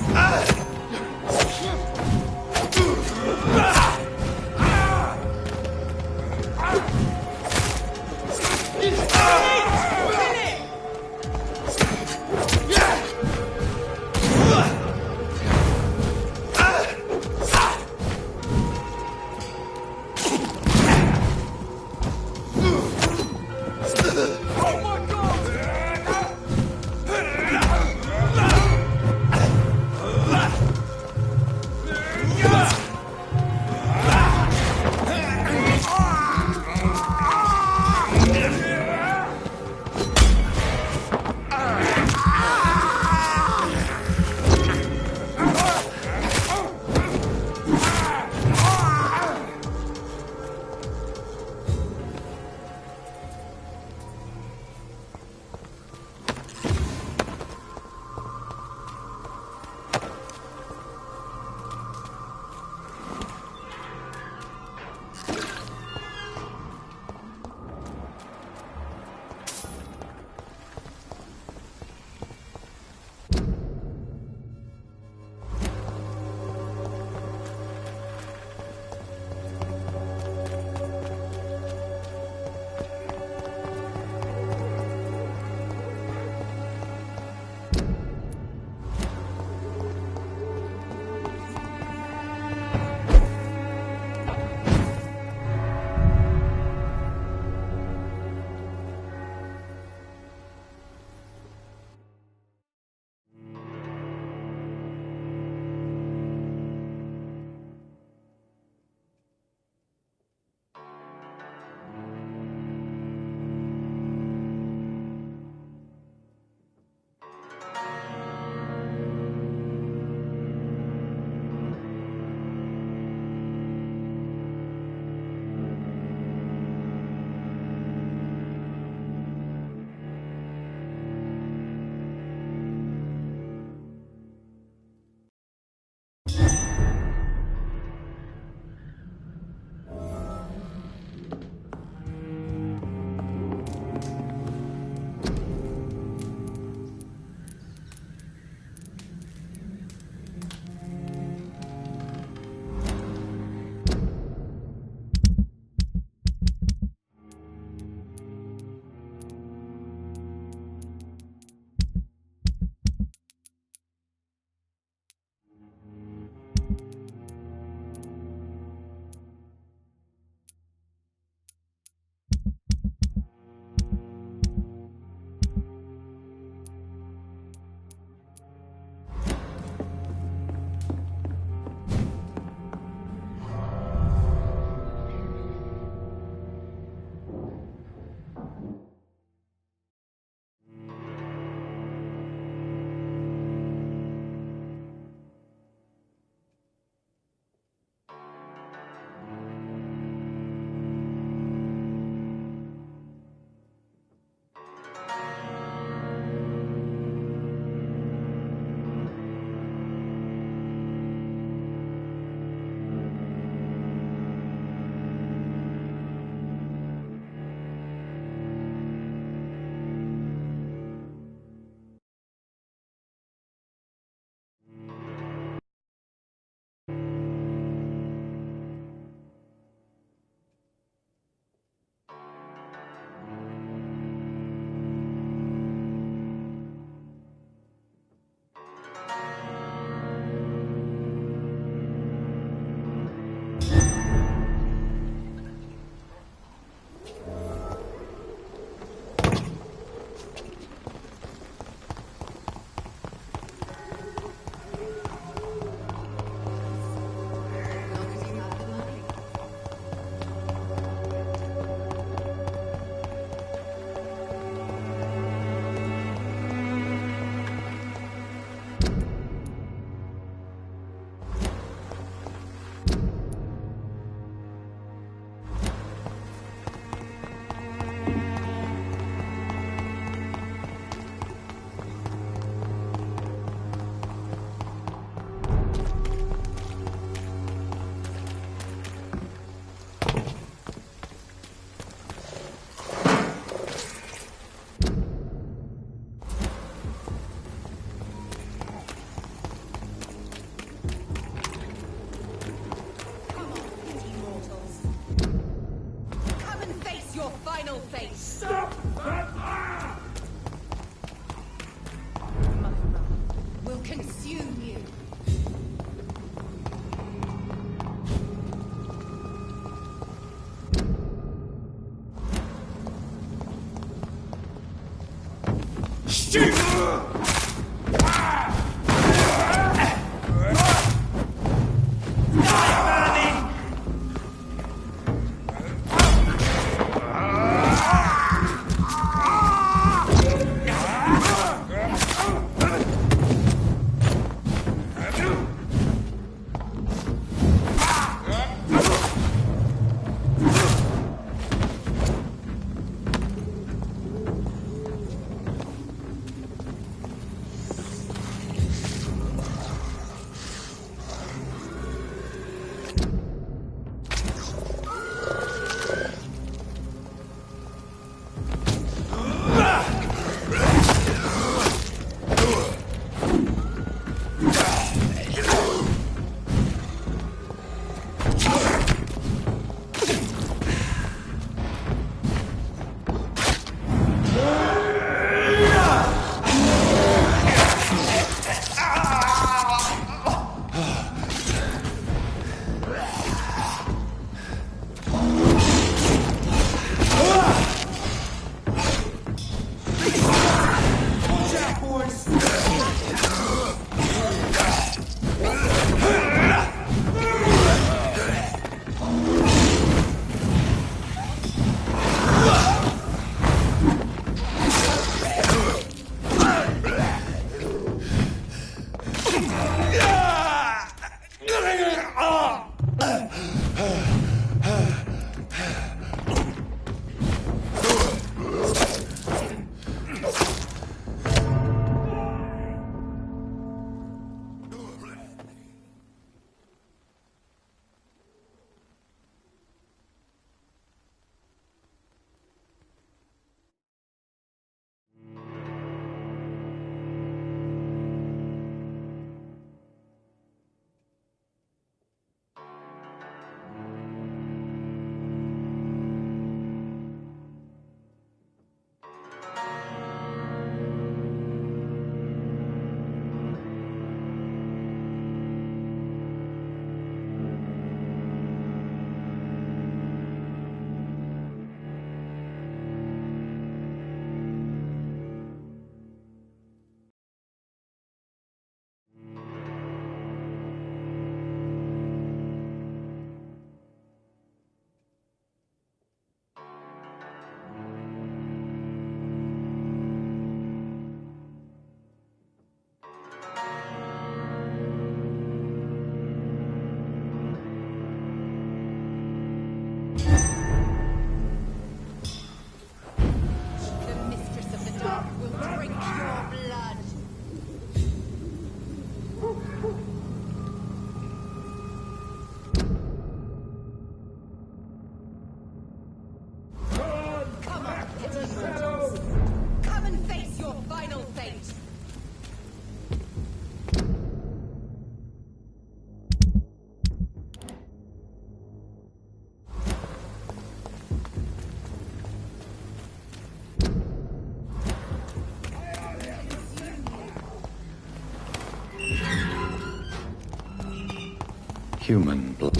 human blood.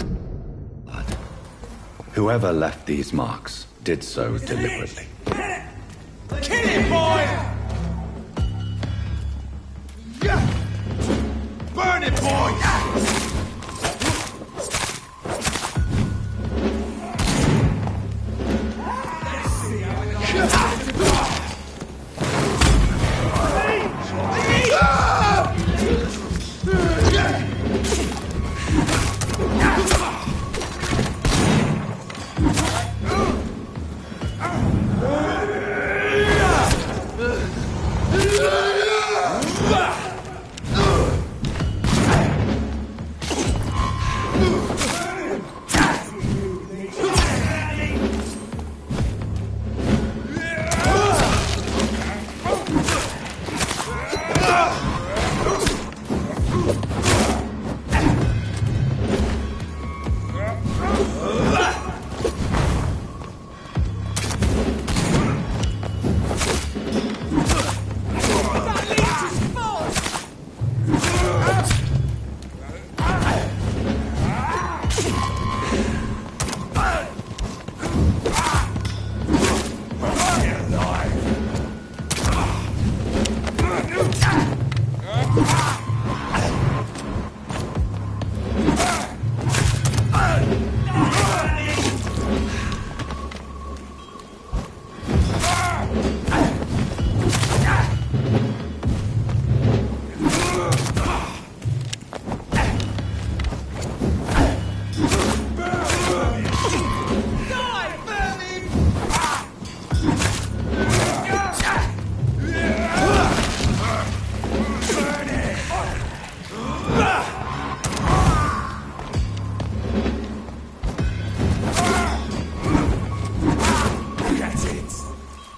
Whoever left these marks did so deliberately. Kill him, boy! Burn it, boy!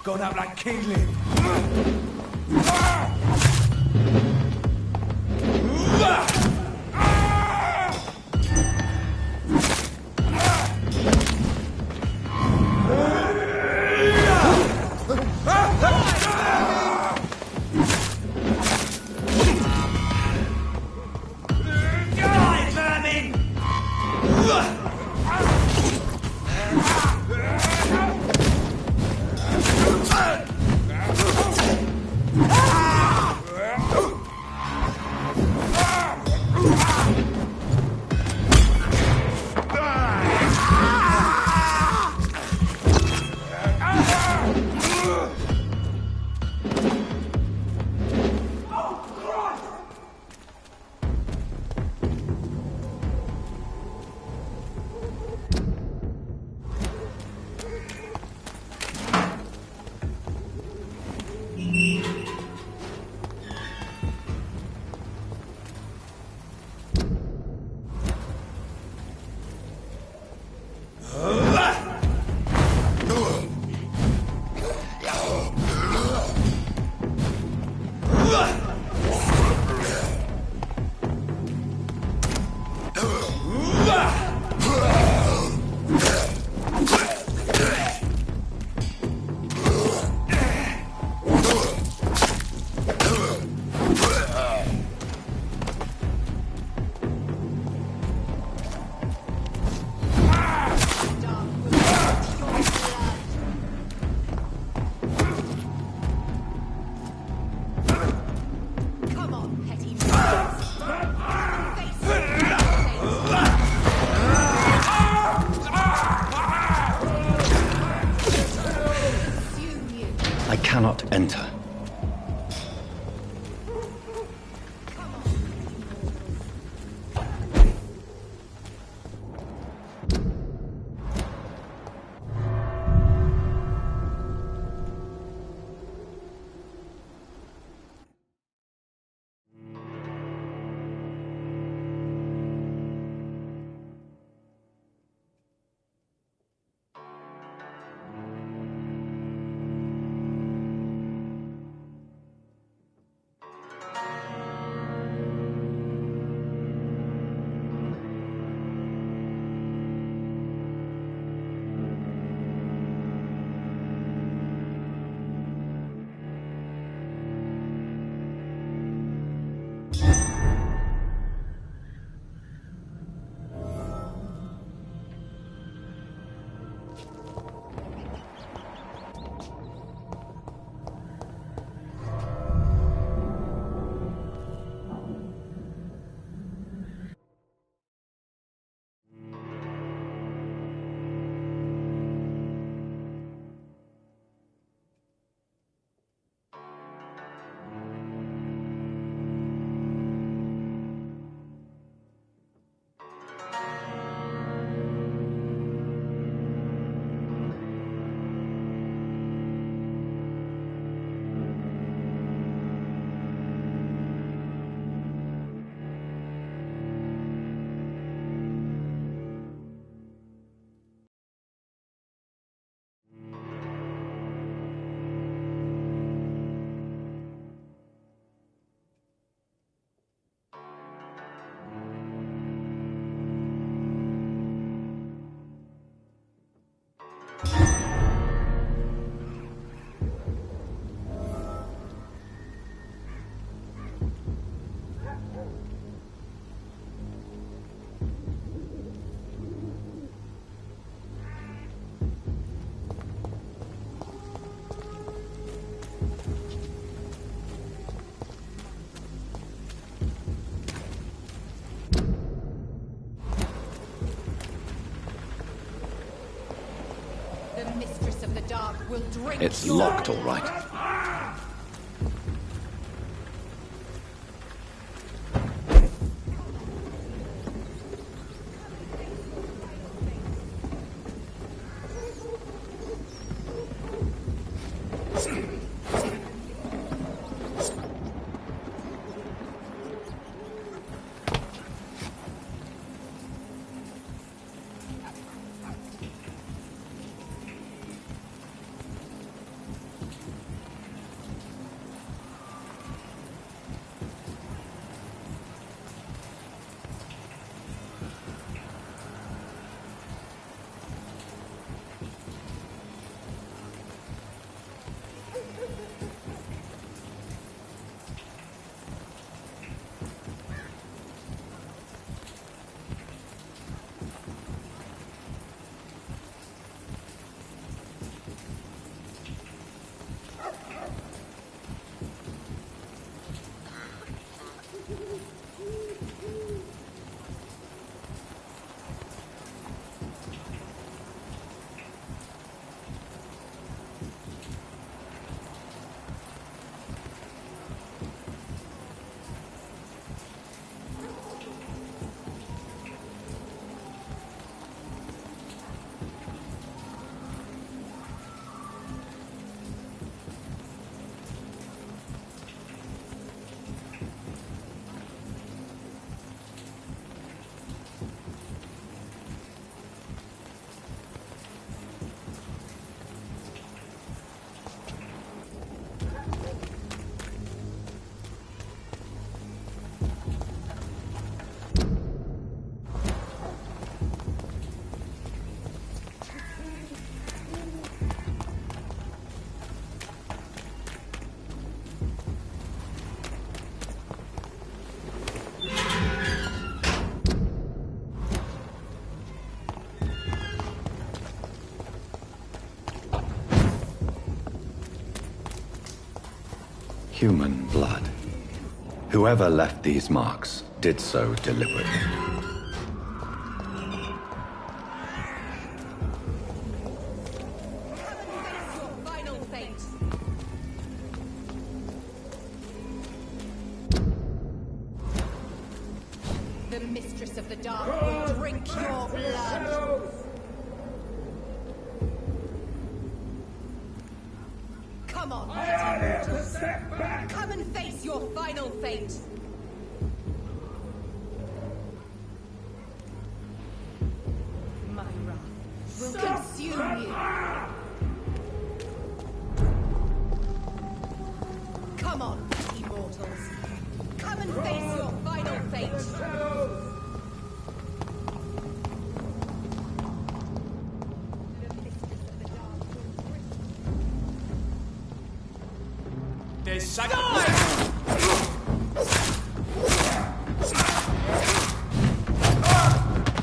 Going out like Caitlin. I cannot enter. It's locked, all right. Human blood. Whoever left these marks did so deliberately. The mistress of the dark will drink your blood. Come on, mighty mortals. Come and face your final fate. My wrath will consume you. Come on, mighty mortals. Come and face your final fate. There's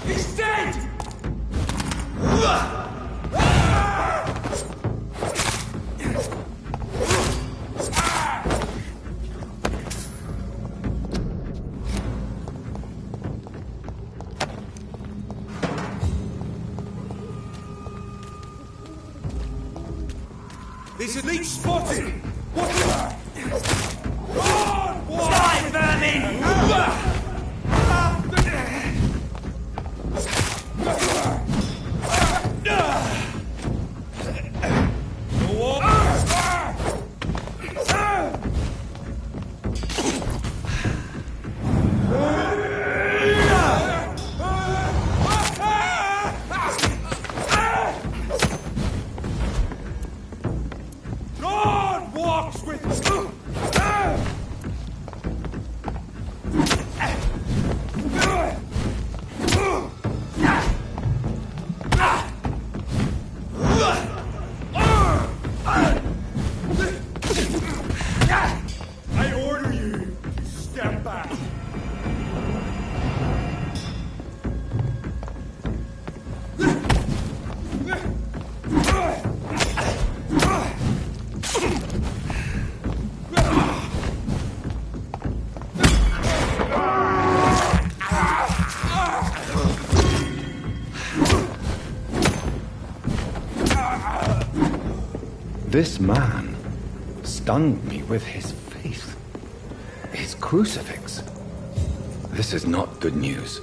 He's dead! There's a leech spotted! What the... Die, vermin! God walks with us! I order you to step back. This man stunned me with his faith. His crucifix. This is not good news.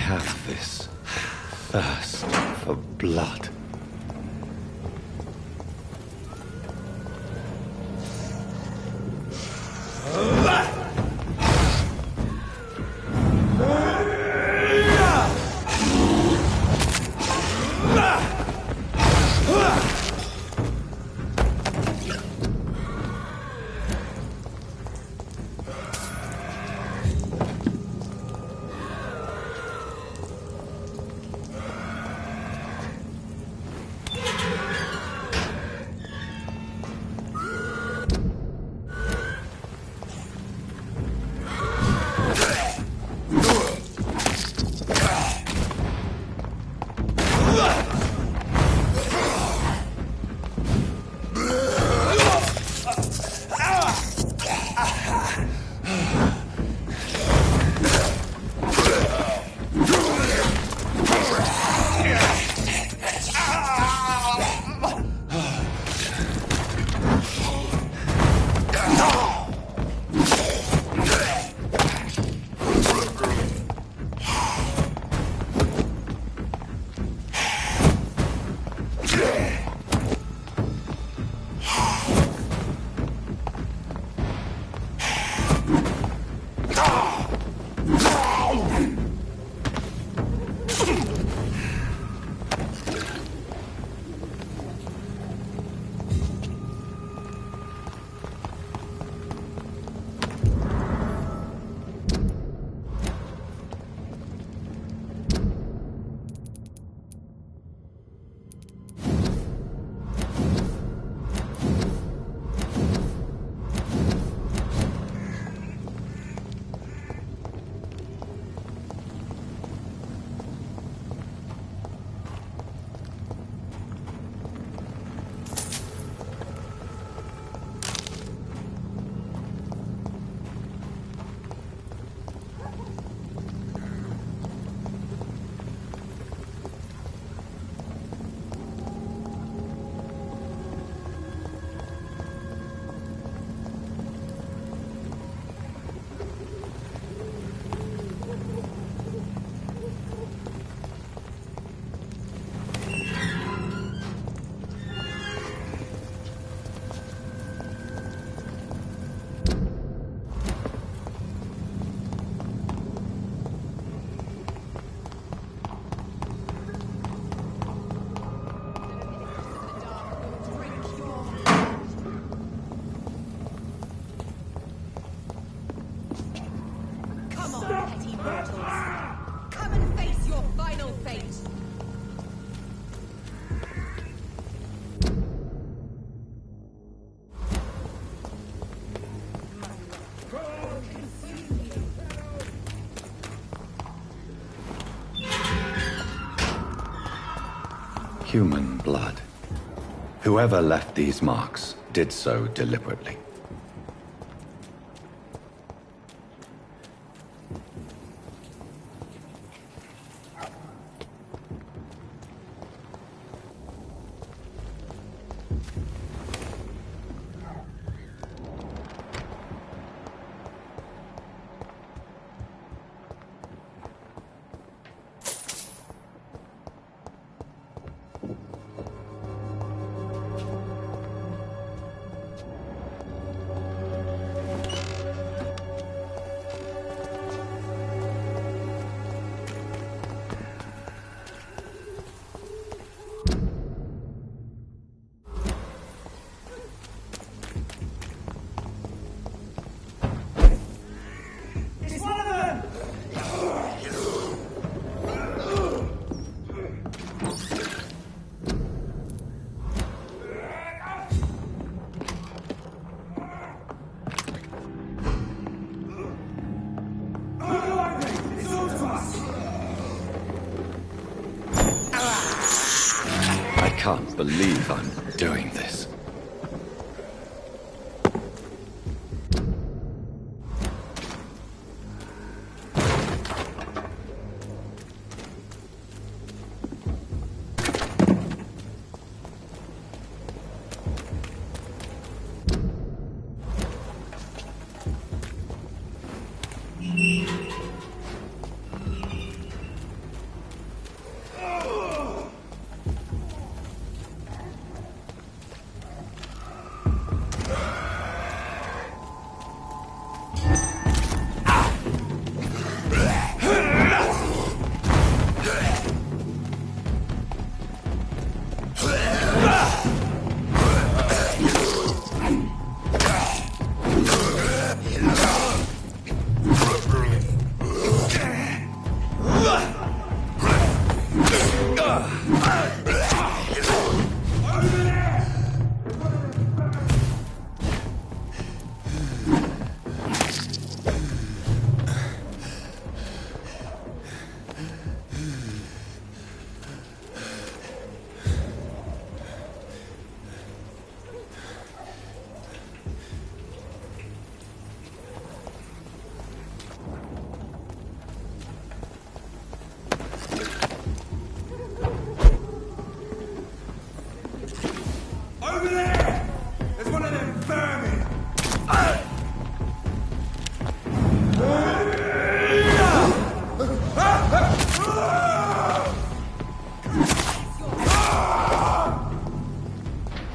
have this thirst for blood. Human blood. Whoever left these marks did so deliberately. I can't believe I'm doing this. vermin!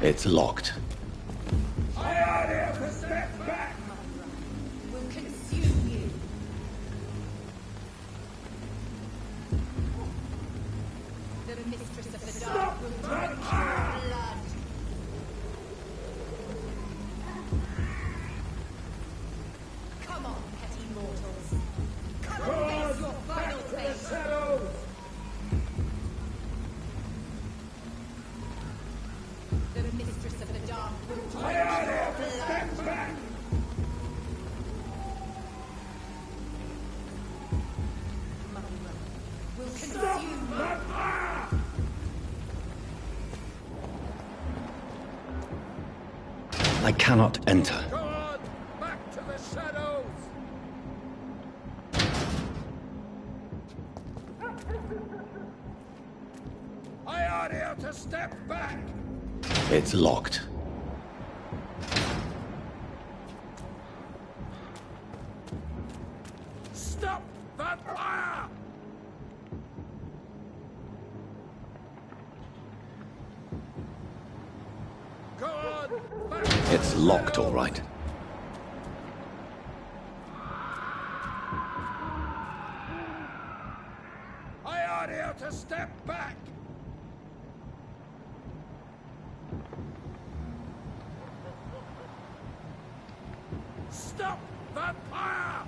It's locked. I order to step back! Will consume you. The mistress of the dark will drink your blood. Come on, petty mortals. Come and face your final fate. The mistress of the dark will drink your blood. Will consume you. I cannot enter. Go on! Back to the shadows! I order you to step back! It's locked. Stop that fire! Go on! Back! It's locked, all right. I order you to step back! Stop that fire!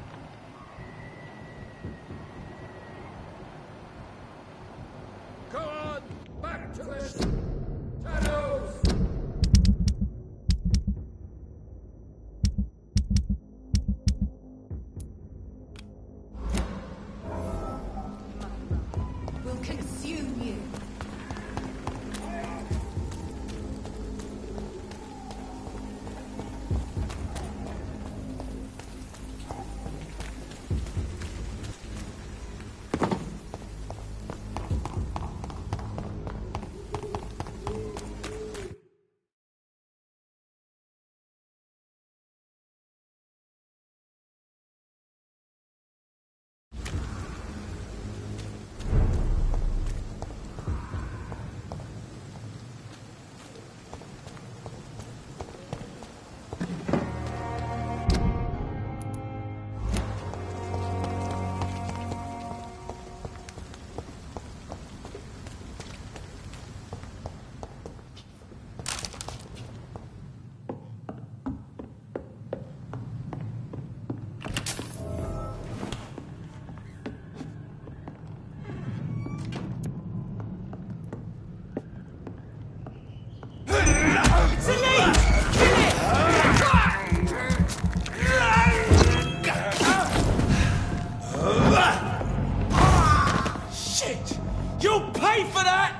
Go on! Back to the shadows! Will consume you. Shit! You'll pay for that!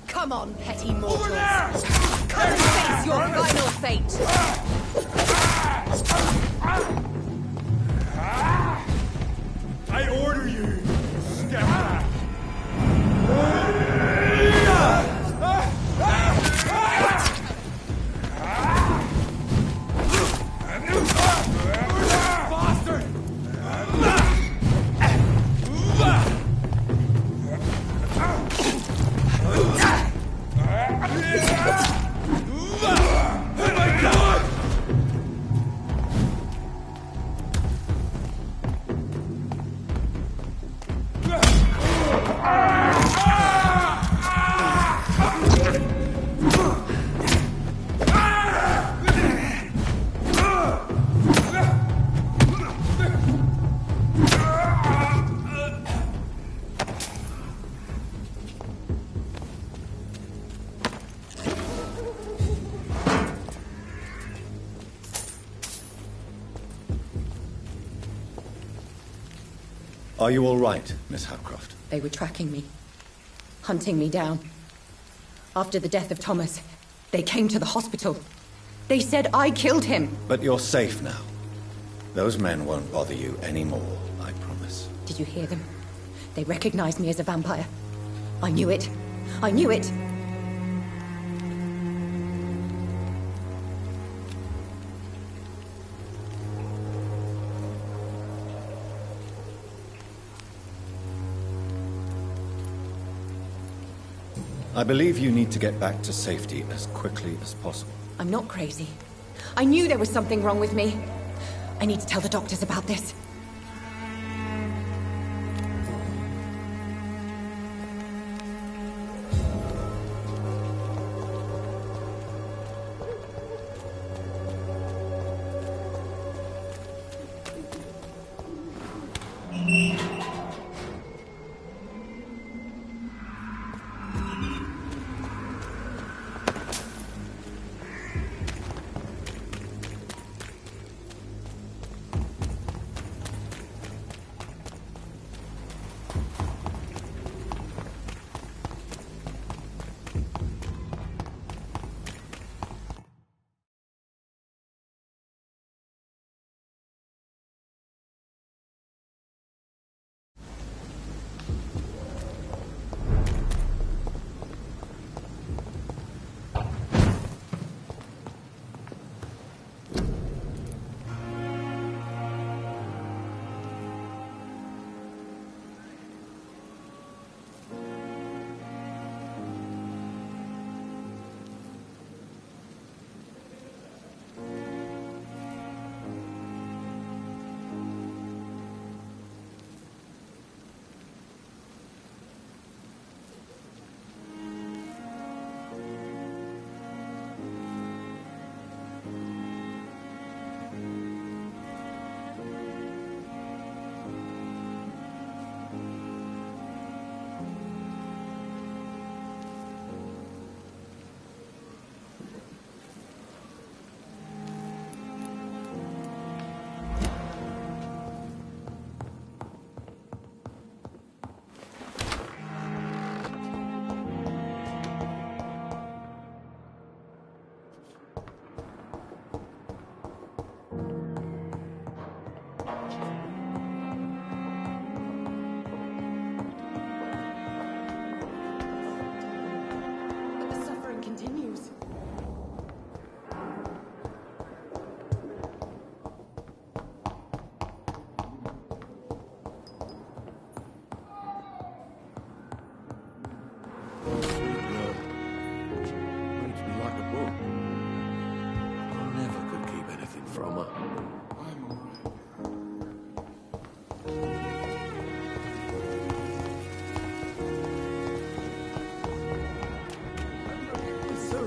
Come on, petty mortals. Come and face your final fate. I order you to step back. Bastard! Are you all right, Miss Hapcroft? They were tracking me, hunting me down. After the death of Thomas, they came to the hospital. They said I killed him. But you're safe now. Those men won't bother you anymore, I promise. Did you hear them? They recognized me as a vampire. I knew it. I knew it. I believe you need to get back to safety as quickly as possible. I'm not crazy. I knew there was something wrong with me. I need to tell the doctors about this.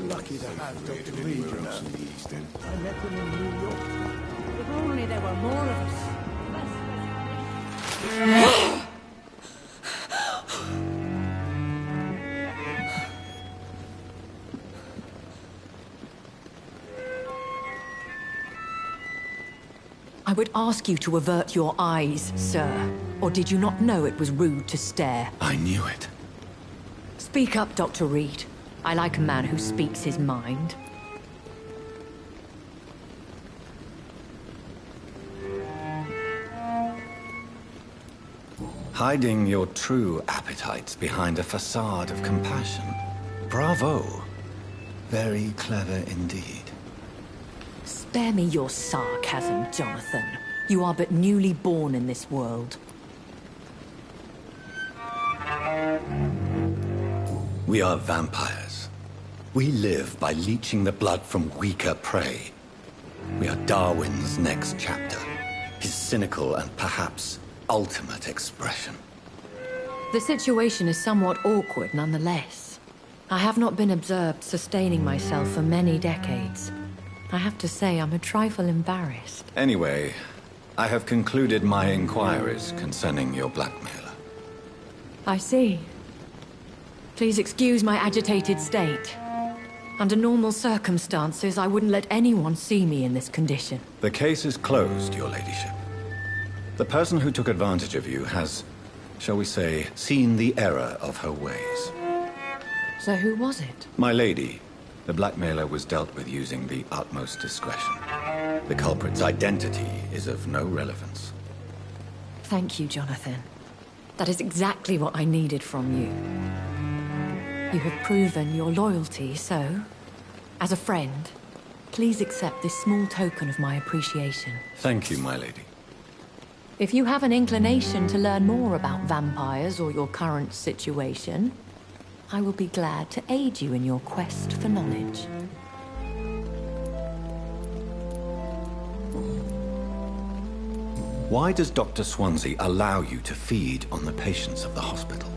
Lucky to have Dr. Reed, you know. I met him in New York. If only there were more of us. I would ask you to avert your eyes, sir. Or did you not know it was rude to stare? I knew it. Speak up, Dr. Reed. I like a man who speaks his mind. Hiding your true appetites behind a facade of compassion. Bravo. Very clever indeed. Spare me your sarcasm, Jonathan. You are but newly born in this world. We are vampires. We live by leeching the blood from weaker prey. We are Darwin's next chapter. His cynical and perhaps ultimate expression. The situation is somewhat awkward nonetheless. I have not been observed sustaining myself for many decades. I have to say I'm a trifle embarrassed. Anyway, I have concluded my inquiries concerning your blackmailer. I see. Please excuse my agitated state. Under normal circumstances, I wouldn't let anyone see me in this condition. The case is closed, your ladyship. The person who took advantage of you has, shall we say, seen the error of her ways. So who was it? My lady, the blackmailer was dealt with using the utmost discretion. The culprit's identity is of no relevance. Thank you, Jonathan. That is exactly what I needed from you. You have proven your loyalty, so, as a friend, please accept this small token of my appreciation. Thank you, my lady. If you have an inclination to learn more about vampires or your current situation, I will be glad to aid you in your quest for knowledge. Why does Dr. Swansea allow you to feed on the patients of the hospital?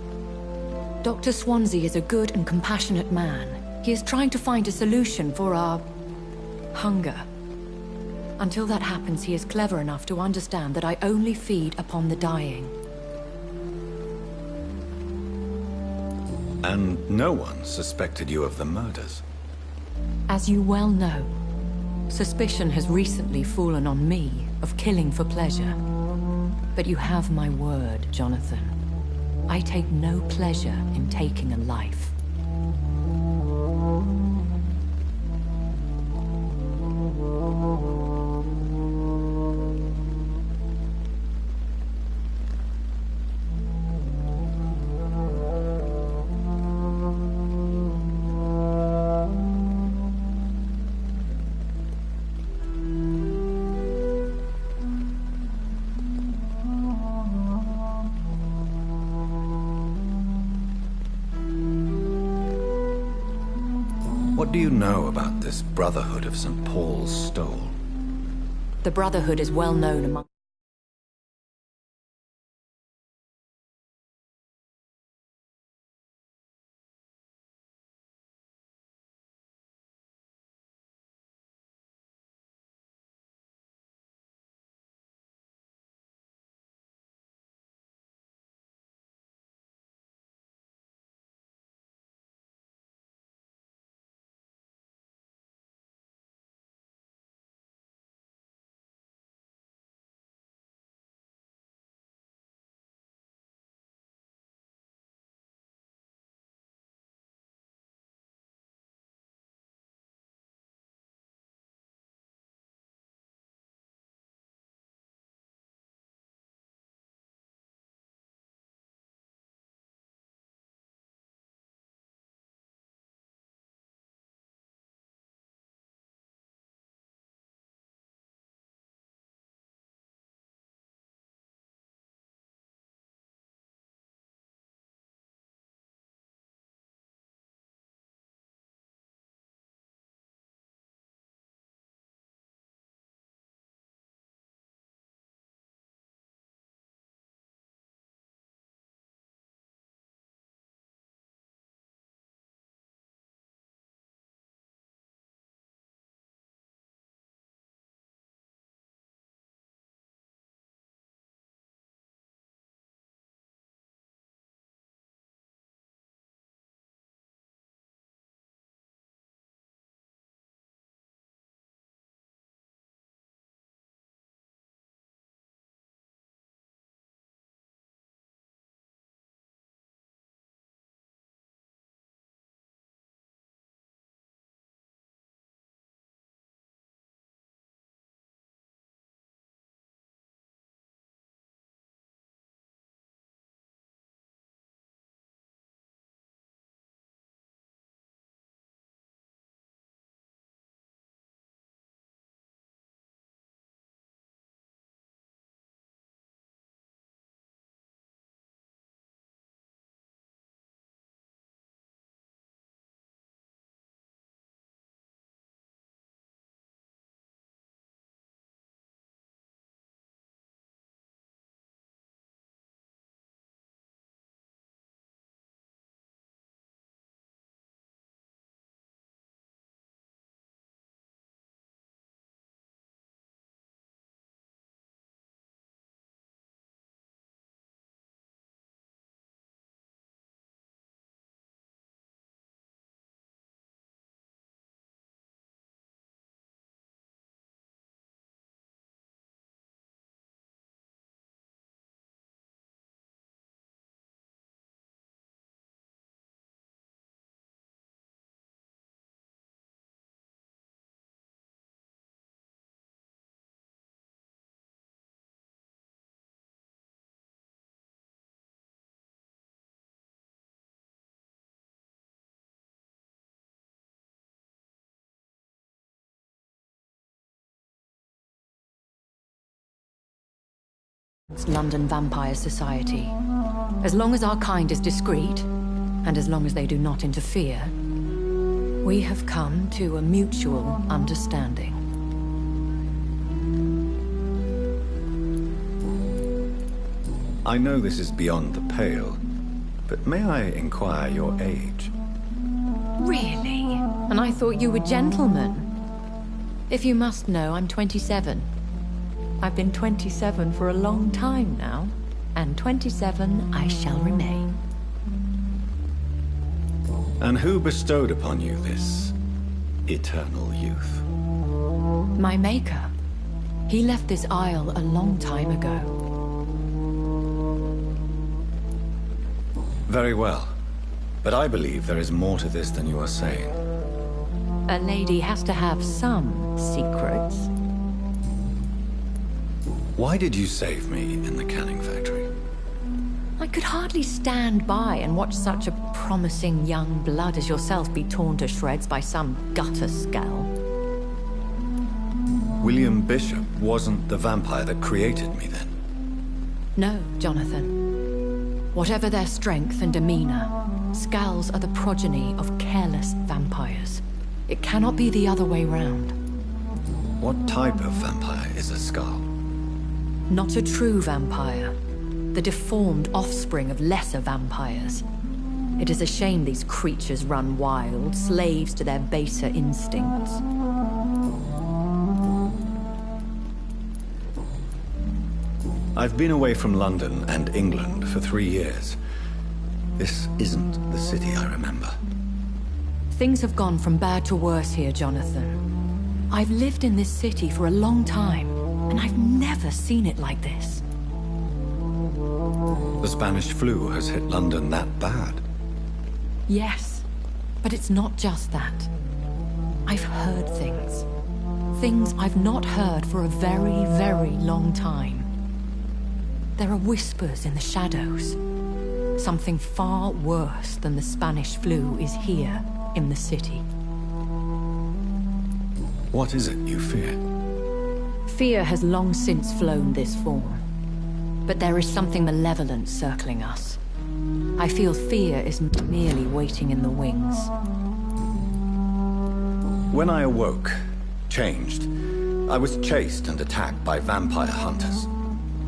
Dr. Swansea is a good and compassionate man. He is trying to find a solution for our hunger. Until that happens, he is clever enough to understand that I only feed upon the dying. And no one suspected you of the murders. As you well know, suspicion has recently fallen on me of killing for pleasure. But you have my word, Jonathan. I take no pleasure in taking a life. What do you know about this Brotherhood of St. Paul's Stole? The Brotherhood is well known among It's London Vampire Society. As long as our kind is discreet, and as long as they do not interfere, we have come to a mutual understanding. I know this is beyond the pale, but may I inquire your age? Really? And I thought you were gentlemen. If you must know, I'm 27. I've been 27 for a long time now, and 27 I shall remain. And who bestowed upon you this eternal youth? My maker. He left this isle a long time ago. Very well. But I believe there is more to this than you are saying. A lady has to have some secrets. Why did you save me in the canning factory? I could hardly stand by and watch such a promising young blood as yourself be torn to shreds by some gutter scowl. William Bishop wasn't the vampire that created me then? No, Jonathan. Whatever their strength and demeanor, Scowls are the progeny of careless vampires. It cannot be the other way round. What type of vampire is a Scowl? Not a true vampire. The deformed offspring of lesser vampires. It is a shame these creatures run wild, slaves to their baser instincts. I've been away from London and England for 3 years. This isn't the city I remember. Things have gone from bad to worse here, Jonathan. I've lived in this city for a long time, and I've never seen it like this. The Spanish flu has hit London that bad? Yes, but it's not just that. I've heard things. Things I've not heard for a very, very long time. There are whispers in the shadows. Something far worse than the Spanish flu is here in the city. What is it you fear? Fear has long since flown this form. But there is something malevolent circling us. I feel fear is merely waiting in the wings. When I awoke, changed, I was chased and attacked by vampire hunters.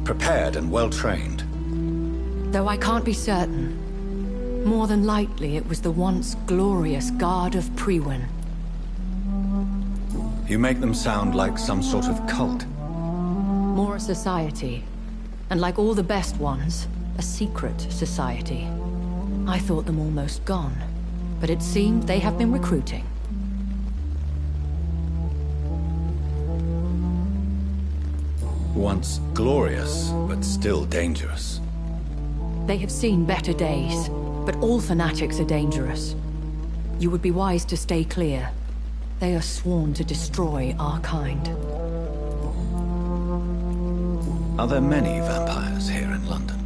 Prepared and well-trained. Though I can't be certain, more than likely it was the once glorious Guard of Priwen. You make them sound like some sort of cult. More a society. And like all the best ones, a secret society. I thought them almost gone, but it seemed they have been recruiting. Once glorious, but still dangerous. They have seen better days, but all fanatics are dangerous. You would be wise to stay clear. They are sworn to destroy our kind. Are there many vampires here in London?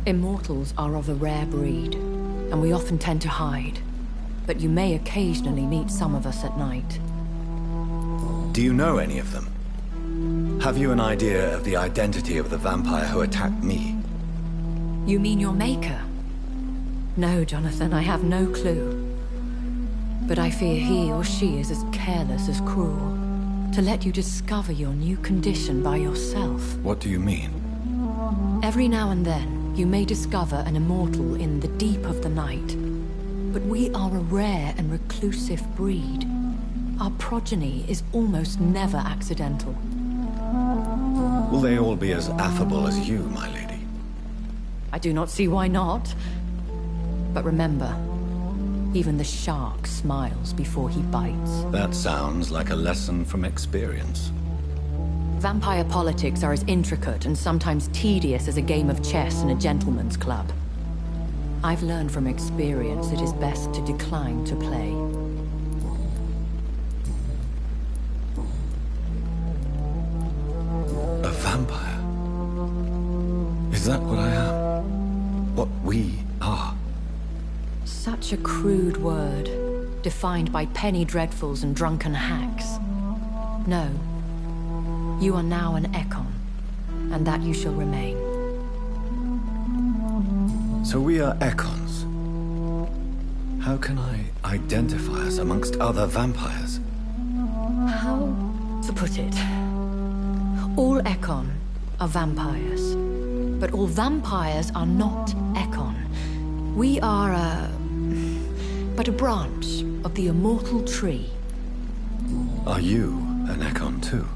Immortals are of a rare breed, and we often tend to hide. But you may occasionally meet some of us at night. Do you know any of them? Have you an idea of the identity of the vampire who attacked me? You mean your maker? No, Jonathan, I have no clue. But I fear he or she is as careless as cruel. To let you discover your new condition by yourself. What do you mean? Every now and then, you may discover an immortal in the deep of the night. But we are a rare and reclusive breed. Our progeny is almost never accidental. Will they all be as affable as you, my lady? I do not see why not. But remember, even the shark smiles before he bites. That sounds like a lesson from experience. Vampire politics are as intricate and sometimes tedious as a game of chess in a gentleman's club. I've learned from experience it is best to decline to play. A vampire? Is that what I am? What we are? Such a crude word, defined by penny dreadfuls and drunken hacks. No. You are now an Ekon, and that you shall remain. So we are Ekons. How can I identify us amongst other vampires? How to put it? All Ekon are vampires. But all vampires are not Ekon. We are but a branch of the immortal tree. Are you an Ekon too?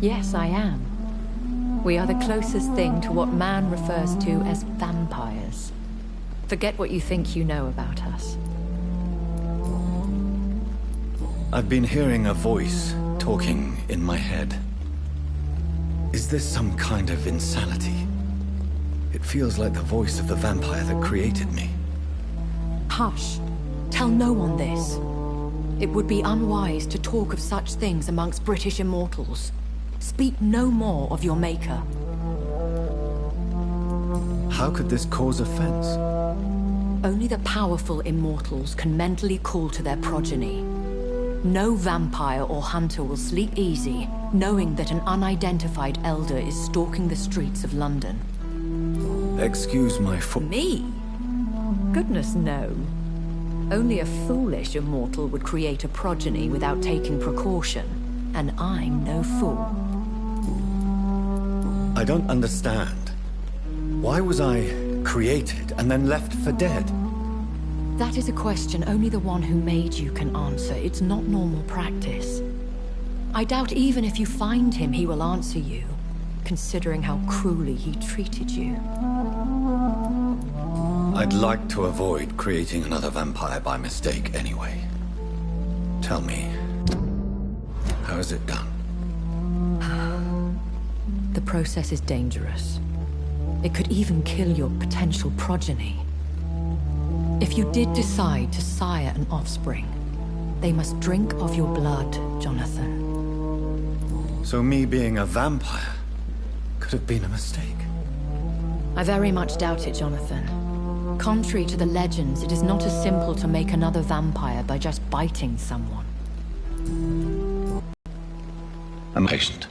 Yes, I am. We are the closest thing to what man refers to as vampires. Forget what you think you know about us. I've been hearing a voice talking in my head. Is this some kind of insanity? It feels like the voice of the vampire that created me. Hush. Tell no one this. It would be unwise to talk of such things amongst British immortals. Speak no more of your maker. How could this cause offense? Only the powerful immortals can mentally call to their progeny. No vampire or hunter will sleep easy, knowing that an unidentified elder is stalking the streets of London. Excuse my Me? Goodness, no. Only a foolish immortal would create a progeny without taking precaution, and I'm no fool. I don't understand. Why was I created and then left for dead? That is a question only the one who made you can answer. It's not normal practice. I doubt even if you find him, he will answer you, considering how cruelly he treated you. I'd like to avoid creating another vampire by mistake anyway. Tell me, how is it done? The process is dangerous. It could even kill your potential progeny. If you did decide to sire an offspring, they must drink of your blood, Jonathan. So me being a vampire could have been a mistake. I very much doubt it, Jonathan. Contrary to the legends, it is not as simple to make another vampire by just biting someone. I'm patient.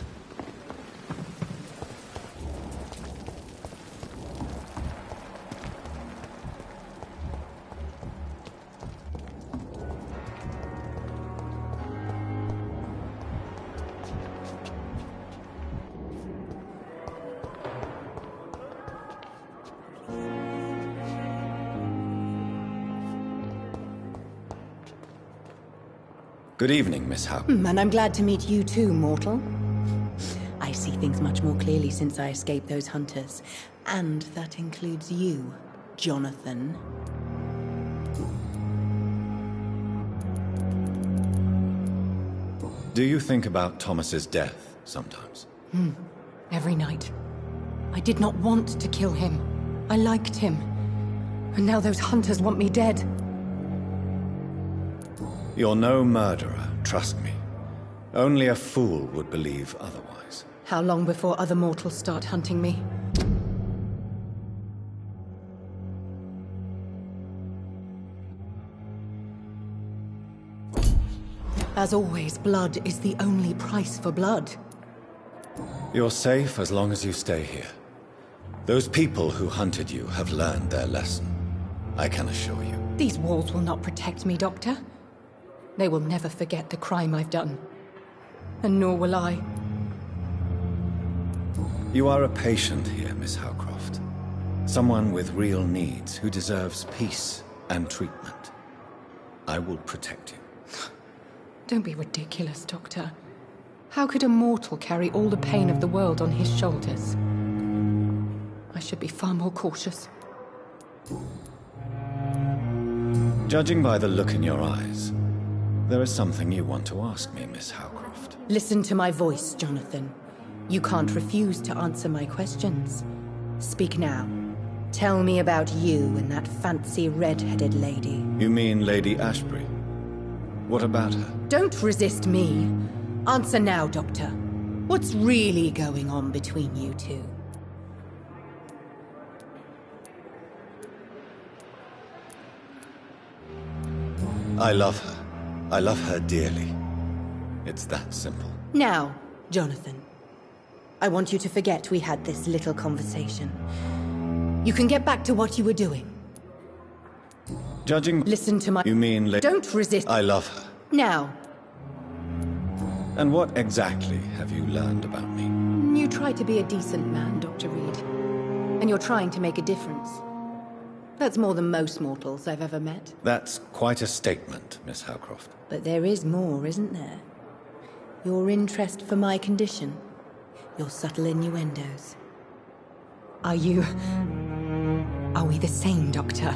Good evening, Miss Howe. And I'm glad to meet you too, mortal. I see things much more clearly since I escaped those hunters. And that includes you, Jonathan. Do you think about Thomas's death sometimes? Every night. I did not want to kill him. I liked him. And now those hunters want me dead. You're no murderer, trust me. Only a fool would believe otherwise. How long before other mortals start hunting me? As always, blood is the only price for blood. You're safe as long as you stay here. Those people who hunted you have learned their lesson. I can assure you. These walls will not protect me, Doctor. They will never forget the crime I've done. And nor will I. You are a patient here, Miss Howcroft. Someone with real needs who deserves peace and treatment. I will protect you. Don't be ridiculous, Doctor. How could a mortal carry all the pain of the world on his shoulders? I should be far more cautious. Judging by the look in your eyes, there is something you want to ask me, Miss Howcroft. Listen to my voice, Jonathan. You can't refuse to answer my questions. Speak now. Tell me about you and that fancy red-headed lady. You mean Lady Ashbury? What about her? Don't resist me. Answer now, Doctor. What's really going on between you two? I love her. I love her dearly. It's that simple. Now, Jonathan. I want you to forget we had this little conversation. You can get back to what you were doing. Judging... Listen to my... You mean... Don't resist. I love her. Now. And what exactly have you learned about me? You try to be a decent man, Dr. Reed. And you're trying to make a difference. That's more than most mortals I've ever met. That's quite a statement, Miss Howcroft. But there is more, isn't there? Your interest for my condition. Your subtle innuendos. Are we the same, Doctor?